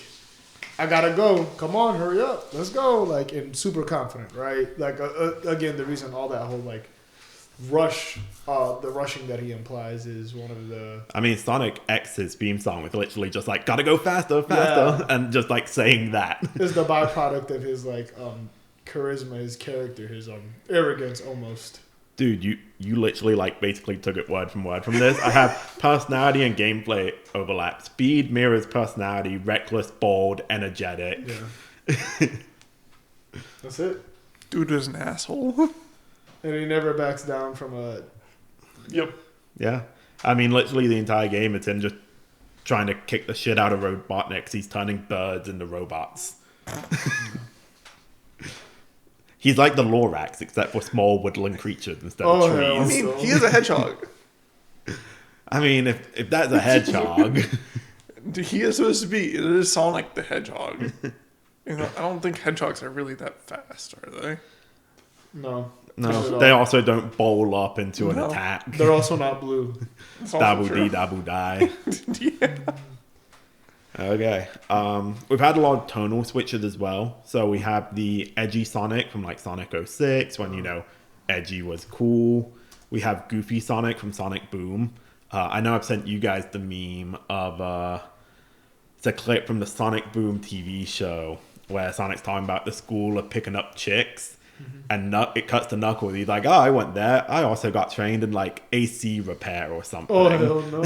I gotta go. Come on, hurry up. Let's go. Like, and super confident, right? Like, again, the reason all that whole, like, the rushing that he implies is one of the... I mean, Sonic X's theme song was literally just like, gotta go faster, and just like saying that. It's the byproduct of his, like, charisma, his character, his arrogance almost. Dude, you literally like basically took it word from this. I have personality and gameplay overlap. Speed mirrors personality, reckless, bold, energetic. Yeah. That's it. Dude was an asshole. And he never backs down from a... Yep. Yeah. I mean, literally the entire game, it's him just trying to kick the shit out of Robotniks. He's turning birds into robots. He's like the Lorax, except for small woodland creatures instead of trees. I mean, he is a hedgehog. I mean, if that's a hedgehog... He is supposed to be. It is Sonic the Hedgehog. I don't think hedgehogs are really that fast, are they? No. No, they also don't bowl up into an attack. They're also not blue. Dabble dee, dabble die. Yeah. Okay. We've had a lot of tonal switches as well. So we have the edgy Sonic from like Sonic 06 when, edgy was cool. We have goofy Sonic from Sonic Boom. I know I've sent you guys the meme of it's a clip from the Sonic Boom TV show where Sonic's talking about the school of picking up chicks. And it cuts to Knuckles. He's like, oh, I went there. I also got trained in like AC repair or something. Oh, hell no.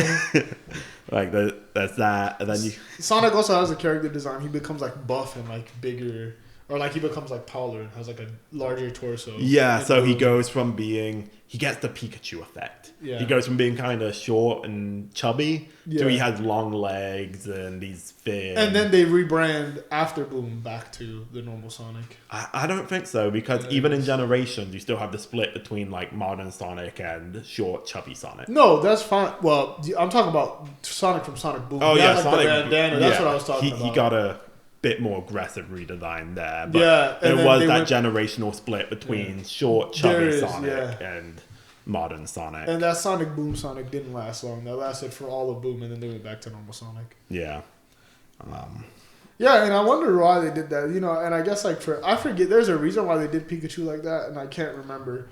Like, there's that. And then Sonic also has a character design. He becomes like buff and like bigger. Or like he becomes like taller and has like a larger torso. Yeah, so he goes from he gets the Pikachu effect. Yeah. He goes from being kind of short and chubby to he has long legs and he's fit. And then they rebrand after Boom back to the normal Sonic. I don't think so, because even in Generations, you still have the split between like modern Sonic and short, chubby Sonic. No, that's fine. Well, I'm talking about Sonic from Sonic Boom. Oh, yeah, like Sonic. The bandana. That's what I was talking about. He got a bit more aggressive redesign there. But yeah, there was that generational split between short, chubby Sonic and modern Sonic. And that Sonic Boom Sonic didn't last long. That lasted for all of Boom, and then they went back to normal Sonic. Yeah. Yeah, and I wonder why they did that. You know, and I guess like I forget. There's a reason why they did Pikachu like that, and I can't remember.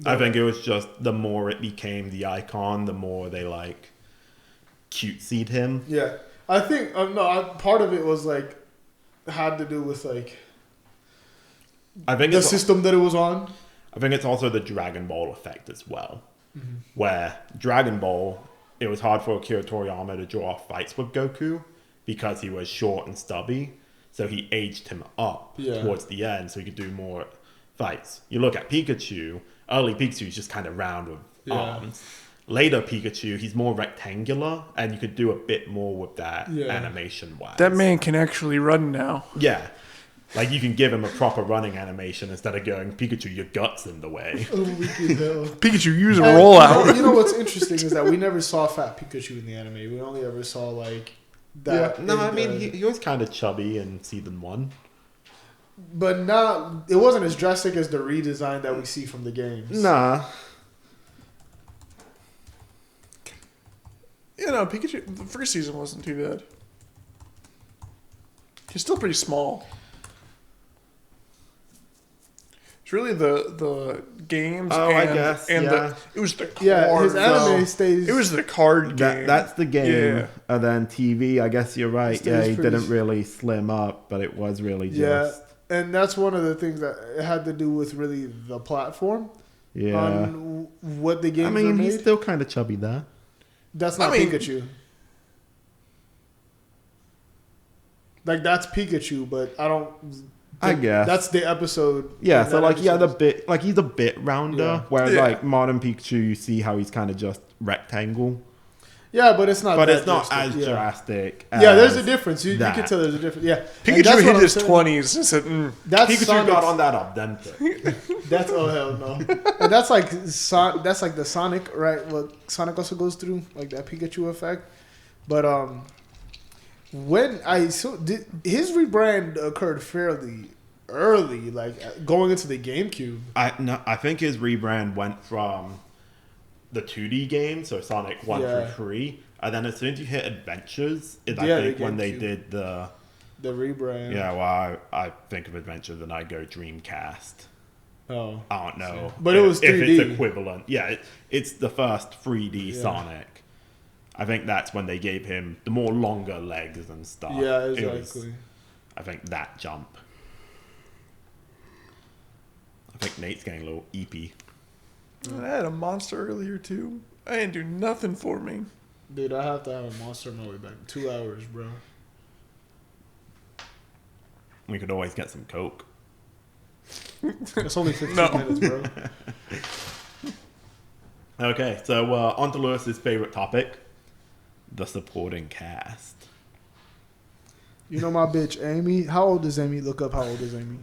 I think it was just the more it became the icon, the more they like cutesied him. Yeah, I think part of it was like had to do with like I think the it's system that it was on. I think it's also the Dragon Ball effect as well, where Dragon Ball, it was hard for Akira Toriyama to draw fights with Goku because he was short and stubby, so he aged him up towards the end so he could do more fights. You look at Pikachu, early Pikachu is just kind of round with arms. Later Pikachu, he's more rectangular, and you could do a bit more with that animation-wise. That man can actually run now. Yeah. Like, you can give him a proper running animation instead of going, Pikachu, your gut's in the way. Oh, wicked hell. Pikachu, use a rollout. You know what's interesting is that we never saw Fat Pikachu in the anime. We only ever saw, like, that. Yeah. No, I mean, he was kind of chubby in season 1. But not, it wasn't as drastic as the redesign that we see from the games. Nah. You know, Pikachu, the first season wasn't too bad. He's still pretty small. It's really the games I guess, and yeah. it was the card. Yeah, his anime stays. It was the card game. That's the game. Yeah. And then TV, I guess you're right. Stays Yeah, he pretty didn't really slim up, but it was really Yeah, just... and that's one of the things that it had to do with really the platform. Yeah. On what the games I are mean, made. he's still kind of chubby there. That's not Pikachu. Like, that's Pikachu, but I don't... I guess. That's the episode. Yeah, so like episode. he's a bit rounder, Yeah. whereas like modern Pikachu, you see how he's kind of just rectangle. Yeah, but it's not But that it's not drastic. as drastic. Yeah, there's a as difference. You can tell there's a difference. Yeah. And Pikachu that's what hit I'm his saying. 20s and said, That's Pikachu Sonic's- got on that up dente. That's oh hell no. And that's like that's like the Sonic, right? What Sonic also goes through, like that Pikachu effect. But when his rebrand occurred fairly early, like going into the GameCube. I think his rebrand went from the 2D game, so Sonic 1 through 3, and then as soon as you hit Adventures, I think when they did the rebrand. Yeah, well, I think of Adventures and I go Dreamcast. Oh. I don't know. But it was 3D. If it's equivalent. Yeah, it's the first 3D Sonic. I think that's when they gave him the more longer legs and stuff. Yeah, It exactly. was, I think that jump. I think Nate's getting a little eepy. I had a monster earlier too. I didn't do nothing for me. Dude, I have to have a monster on my way back. 2 hours, bro. We could always get some Coke. It's only 15 minutes, bro. Okay, so on to Lewis's favorite topic, the supporting cast. You know my bitch, Amy? How old is Amy? Look up how old is Amy.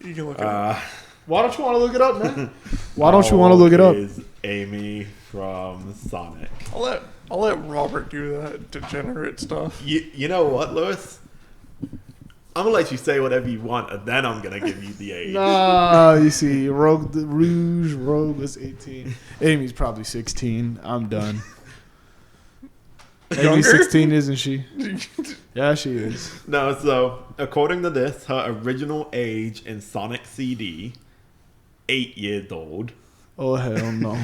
You can look at it. Why don't you want to look it up, man? Why don't you want to look it up? Is Amy from Sonic? I'll let Robert do that degenerate stuff. You know what, Lewis? I'm gonna let you say whatever you want, and then I'm gonna give you the age. Nah, you see, Rogue was 18. Amy's probably 16. I'm done. Amy's 16, isn't she? Yeah, she is. No, so according to this, her original age in Sonic CD, 8 years old. Oh, hell no.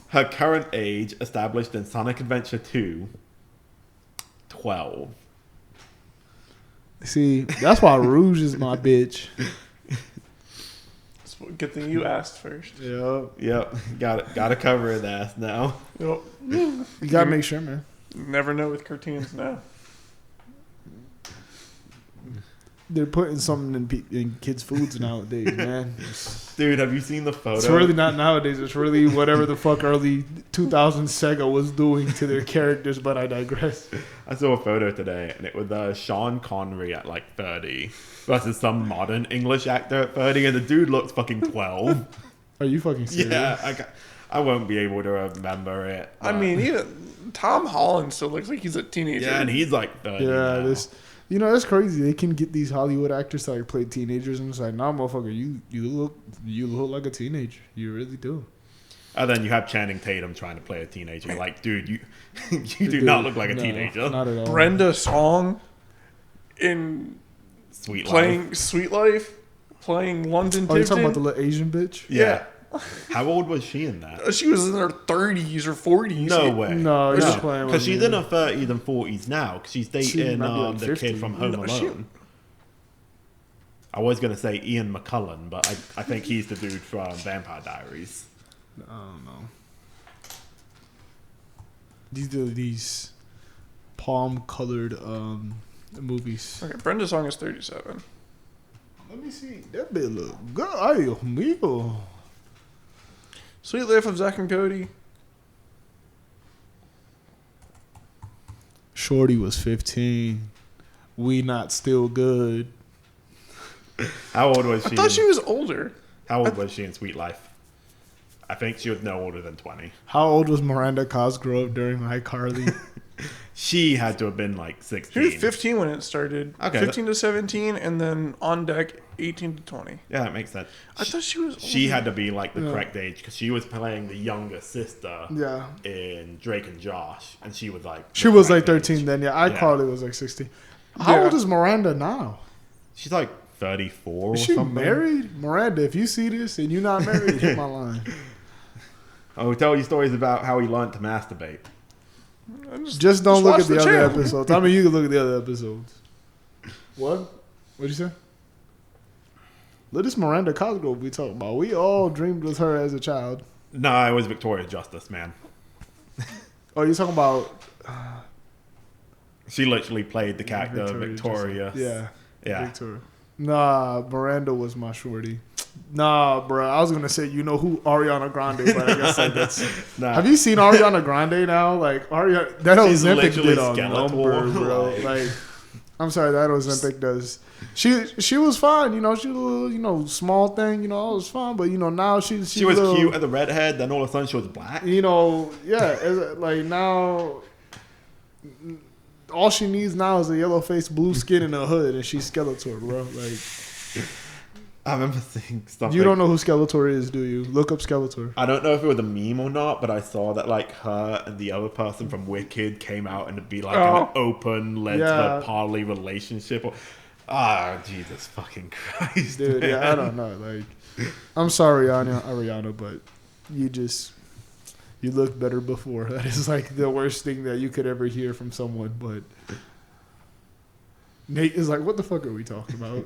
Her current age, established in Sonic Adventure 2, 12. See, that's why Rouge is my bitch. Good thing you asked first. Yep. Gotta cover his ass now. Yep. You gotta make sure, man. Never know with cartoons now. They're putting something in kids' foods nowadays, man. Dude, have you seen the photo? It's really not nowadays. It's really whatever the fuck early 2000 Sega was doing to their characters, but I digress. I saw a photo today, and it was Sean Connery at like 30 versus some modern English actor at 30, and the dude looks fucking 12. Are you fucking serious? Yeah, I won't be able to remember it. I mean, even Tom Holland still looks like he's a teenager. Yeah, and he's like 30 now. That's crazy. They can get these Hollywood actors to like play teenagers, and it's like, nah, motherfucker, you look like a teenager. You really do. And then you have Channing Tatum trying to play a teenager. You're like, dude, you do not look like a teenager. Not at all. Brenda Song in Sweet playing Life. Sweet Life, playing London Oh, you talking Tipton. about the little Asian bitch? Yeah. How old was she in that? She was in her 30s or 40s. No way. No, you're playing with because she's me. in her 30s and 40s now. Because she's dating might be like the 50. kid from Home No, Alone. I was gonna say Ian McCullen, but I think he's the dude from Vampire Diaries. I don't know. These are these palm-colored movies. Okay, Brenda Song is 37. Let me see. That bitch look good. Ay, Dios mío. Sweet Life of Zack and Cody. Shorty was 15. We not still good. How old was she? I thought she was older. How old was she in Sweet Life? I think she was no older than 20. How old was Miranda Cosgrove during iCarly? She had to have been like She 16. was 15 when it started. Okay, 15 to 17, and then on deck 18 to 20. Yeah, that makes sense. I thought she was older. She had to be like the Yeah. correct age because she was playing the younger sister Yeah. in Drake and Josh, and she was like She the was like correct 13 age. then. Yeah, iCarly was like 16. How Yeah. old is Miranda now? She's like 34 Is or she something. married? Miranda, if you see this and you're not married, hit my line. I will tell you stories about how he learned to masturbate. Just don't look watch at the the other channel. episodes. I mean, you can look at the other episodes. What? What'd you say? Look, this Miranda Cosgrove we talking about. We all dreamed with her as a child. No, it was Victoria Justice, man. Oh, you talking about She literally played the character Victoria. Yeah. Yeah. Victoria. Nah, Miranda was my shorty. Nah, bro. I was gonna say you know who Ariana Grande, but I guess like that's. Nah. Have you seen Ariana Grande now? Like Ariana, that She's Ozempic literally did on skeletal, number, bro. like- Like, I'm sorry, that Ozempic does. She was fine, you know. She was a little, small thing, it was fine. But now she She was little, cute as a redhead, then all of a sudden she was black. like now. All she needs now is a yellow face, blue skin, and a hood, and she's Skeletor, bro. Like, I remember seeing something. you don't know who Skeletor is, do you? Look up Skeletor. I don't know if it was a meme or not, but I saw that like her and the other person from Wicked came out and it'd be like an open, led to poly relationship. Jesus fucking Christ, Dude, man. yeah, I don't know. Like, I'm sorry, Ariana, but you looked better before. That is like the worst thing that you could ever hear from someone. But Nate is like, what the fuck are we talking about?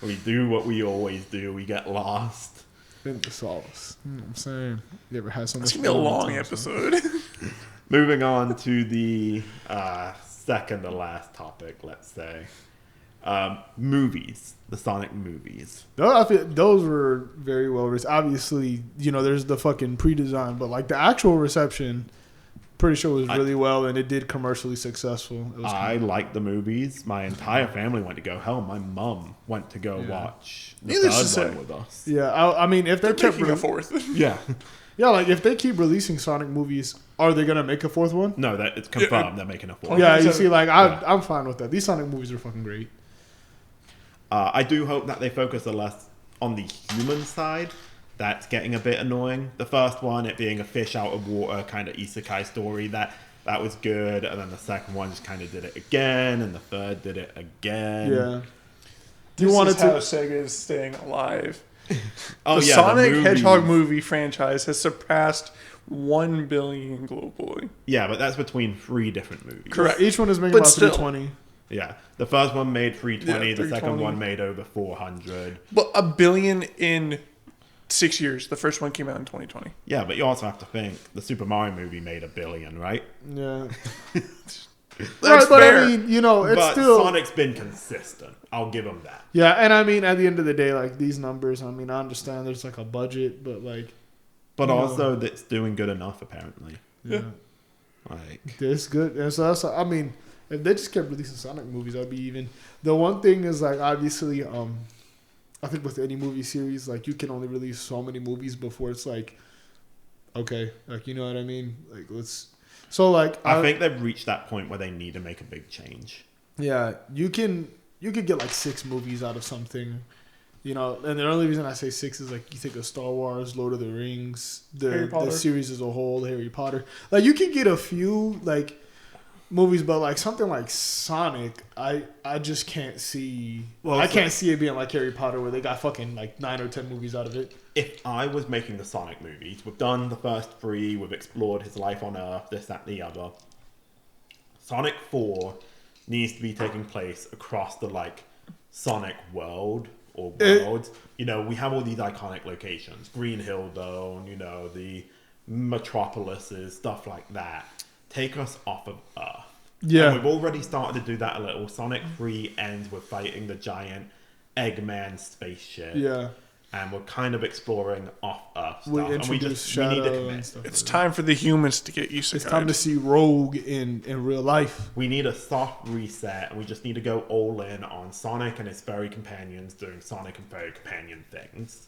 We do what we always do. We get lost. In the sauce. You know what I'm saying? You ever had so much It's going to be a fun long with episode. Moving on to the second to last topic, let's say. Movies. The Sonic movies. I feel those were very well received. Obviously, there's the fucking pre-design, but like the actual reception, pretty sure was really well, and it did commercially successful. It was I liked the movies. My entire family went to go. Hell, my mum went to go watch the Needless to third say. one with us. yeah. I mean, if they They're kept making a fourth. Yeah. yeah, like if they keep releasing Sonic movies, are they gonna make a fourth one? No, that it's confirmed. They're making a fourth. Yeah, you so- see, like I'm fine with that. These Sonic movies are fucking great. I do hope that they focus a less on the human side. That's getting a bit annoying. The first one, it being a fish out of water kind of isekai story, that was good. And then the second one just kind of did it again, and the third did it again. Yeah. This wanted is how to- Sega is staying alive. Oh The yeah, Sonic the Hedgehog movies. movie franchise has surpassed 1 billion globally. Yeah, but that's between 3 different movies. Correct. Each one is making But about still. 320. Yeah, the first one made 320. Yeah, The second 320. one made over 400. But 1 billion in 6 years. The first one came out in 2020. Yeah, but you also have to think the Super Mario movie made $1 billion, right? Yeah. That's right, but fair. I mean, it's but still Sonic's been consistent. I'll give him that. yeah, and I mean, at the end of the day, like these numbers, I mean, I understand there's like a budget, but like, But No. also, that's doing good enough, apparently. yeah, Like, it's good. And so that's, I mean, if they just kept releasing Sonic movies, I'd be even. The one thing is like obviously, I think with any movie series, like you can only release so many movies before it's like, okay, like you know what I mean? Like let's. So like I think they've reached that point where they need to make a big change. yeah, you could get like 6 movies out of something. And the only reason I say 6 is like you think of Star Wars, Lord of the Rings, Harry the Potter. series as a whole, Harry Potter. Like you can get a few like movies, but like something like Sonic, I just can't see. Well, I so- can't see it being like Harry Potter, where they got fucking like 9 or 10 movies out of it. If I was making the Sonic movies, we've done the first 3, we've explored his life on Earth, this, that, the other. Sonic 4 needs to be taking place across the like Sonic world or worlds. You know, we have all these iconic locations, Green Hill Zone, you know, the metropolises, stuff like that. Take us off of Earth. Yeah. And we've already started to do that a little. Sonic 3 ends with fighting the giant Eggman spaceship. Yeah. And we're kind of exploring off-Earth stuff. We And we introduce just we need to Shadow commit. and stuff. It's like time for the humans to get used to It's time to see Rogue in real life. We need a soft reset, and we just need to go all in on Sonic and his furry companions doing Sonic and furry companion things.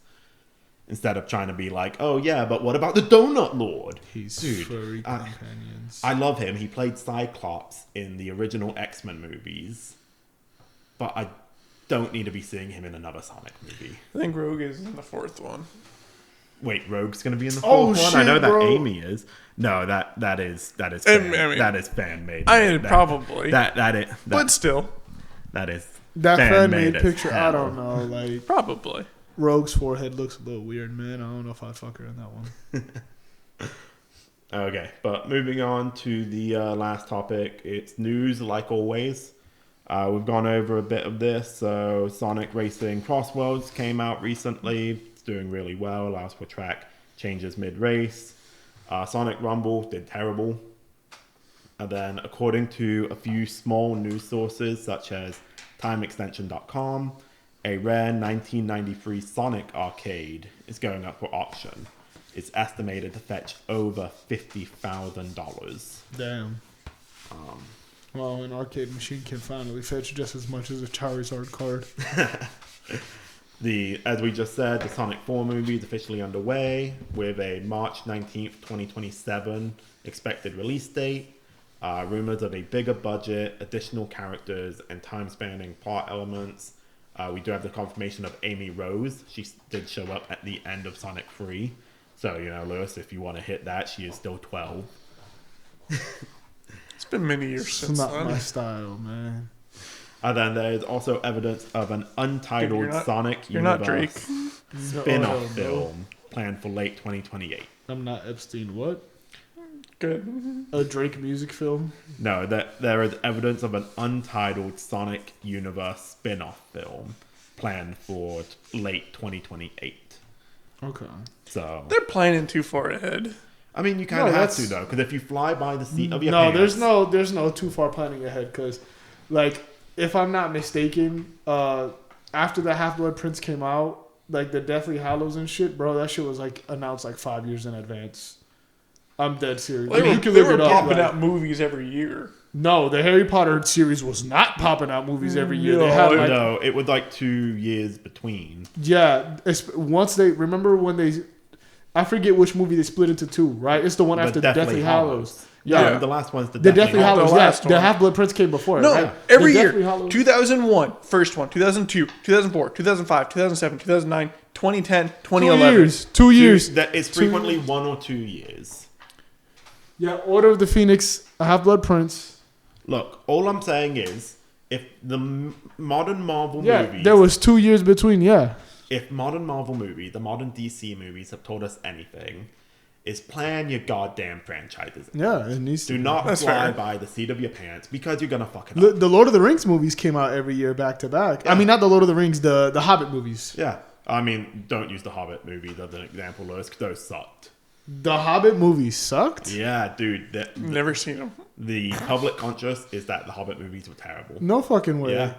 Instead of trying to be like, oh yeah, but what about the Donut Lord? He's Dude, furry companions. I love him. He played Cyclops in the original X-Men movies. But I don't need to be seeing him in another Sonic movie. I think Rogue is in the 4th one. Wait, Rogue's gonna be in the Oh, fourth one? I shit, know that bro. Amy is. No, that is fan, I mean, that is fan made. Probably. But still, that is That fan made made as picture, I hell. don't know. Like, probably. Rogue's forehead looks a little weird, man. I don't know if I'd fuck her in that one. Okay, but moving on to the last topic, it's news like always. We've gone over a bit of this. So Sonic Racing Crossworlds came out recently. It's doing really well, allows for track changes mid-race. Sonic Rumble did terrible. And then according to a few small news sources such as TimeExtension.com, a rare 1993 Sonic arcade is going up for auction. It's estimated to fetch over $50,000. Damn. Well, an arcade machine can finally fetch just as much as a Charizard card. As we just said, the Sonic 4 movie is officially underway with a March 19th, 2027 expected release date. Rumors of a bigger budget, additional characters, and time-spanning plot elements. We do have the confirmation of Amy Rose. She did show up at the end of Sonic 3. So, you know, Lewis, if you want to hit that, she is still 12. It's been many years It's since not then. my style, man. And then there's also evidence of an untitled Dude, Sonic You're not Drake. spin-off No. film planned for late 2028. I'm not Epstein. What? Good. A Drake music film? No, there is evidence of an untitled Sonic Universe spin-off film planned for late 2028. Okay. So, They're planning too far ahead. I mean, you kind of No, have that's- to, though, because if you fly by the seat of your No, pants... there's no too far planning ahead because, like, if I'm not mistaken, after the Half-Blood Prince came out, like the Deathly Hallows and shit, bro, that shit was like announced like 5 years in advance. I'm dead serious. They You were, can they look were it up. popping like- out movies every year. No, the Harry Potter series was not popping out movies every year. They No, had like, No, it was like 2 years between. yeah. Once they remember when they, I forget which movie they split into two. Right, it's the one after Deathly Hallows. Yeah. No, the last one's the The Deathly Hallows, The yeah. last The one. Half-Blood Prince came before it, No, right? every The year. Deathly Hallows- 2001, first one. 2002, 2004, 2005, 2007, 2009, 2010, 2 2011. years. 2 years. That is frequently 1 or 2 years. Yeah, Order of the Phoenix, Half-Blood Prince. Look, all I'm saying is, if the modern Marvel Yeah, movies... there was 2 years between, yeah. If modern Marvel movie, the modern DC movies have told us anything, is plan your goddamn franchises. Yeah, it needs to Do be. not That's fly fair. by the seat of your pants because you're gonna fuck it up. The Lord of the Rings movies came out every year back to back. Yeah. I mean, not the Lord of the Rings, the Hobbit movies. Yeah, I mean, don't use the Hobbit movies as an example, Lewis, 'cause those sucked. The Hobbit movies sucked? Yeah, dude, Never seen them. the public conscious is that the Hobbit movies were terrible. No fucking way. Yeah.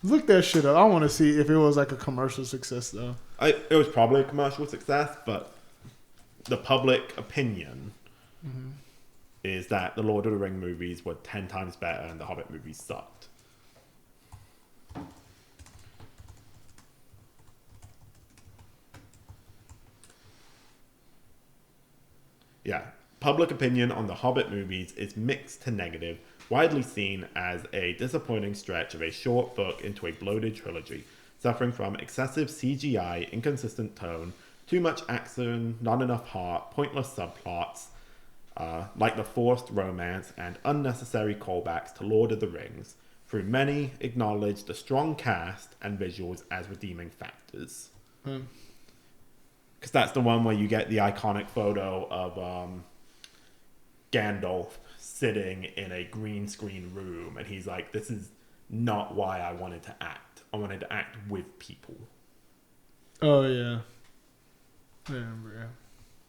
Look that shit up. I want to see if it was like a commercial success, though. It was probably a commercial success, but the public opinion is that the Lord of the Ring movies were 10 times better and the Hobbit movies sucked. Yeah, public opinion on the Hobbit movies is mixed to negative, widely seen as a disappointing stretch of a short book into a bloated trilogy, suffering from excessive CGI, inconsistent tone, too much action, not enough heart, pointless subplots. like the forced romance and unnecessary callbacks to Lord of the Rings, through many acknowledge the strong cast and visuals as redeeming factors. Because that's the one where you get the iconic photo of Gandalf sitting in a green screen room, and he's like, this is not why I wanted to act. I wanted to act with people. Oh yeah. I remember, yeah.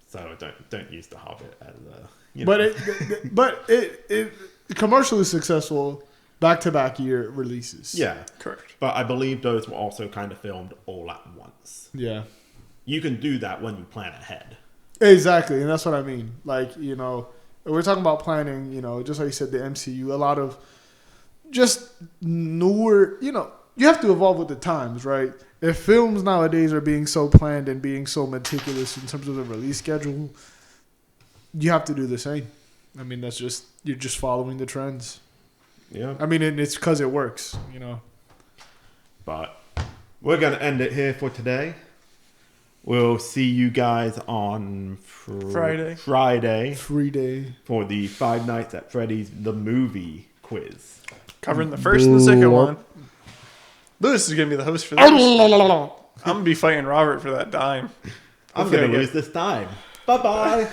So don't use The Hobbit as a... But it commercially successful back-to-back year releases. Yeah. Correct. But I believe those were also kind of filmed all at once. Yeah. You can do that when you plan ahead. Exactly, and that's what I mean. Like, you know, we're talking about planning, you know, just like you said, the MCU, a lot of just newer, you know, you have to evolve with the times, right? If films nowadays are being so planned and being so meticulous in terms of the release schedule, you have to do the same. I mean, that's just, you're just following the trends. Yeah. I mean, and it's because it works, you know. But we're going to end it here for today. We'll see you guys on Friday Free day. for the Five Nights at Freddy's the movie quiz. Covering the first and the second one. Lewis is going to be the host for this. I'm going to be fighting Robert for that dime. I'm going to lose this time. Bye-bye.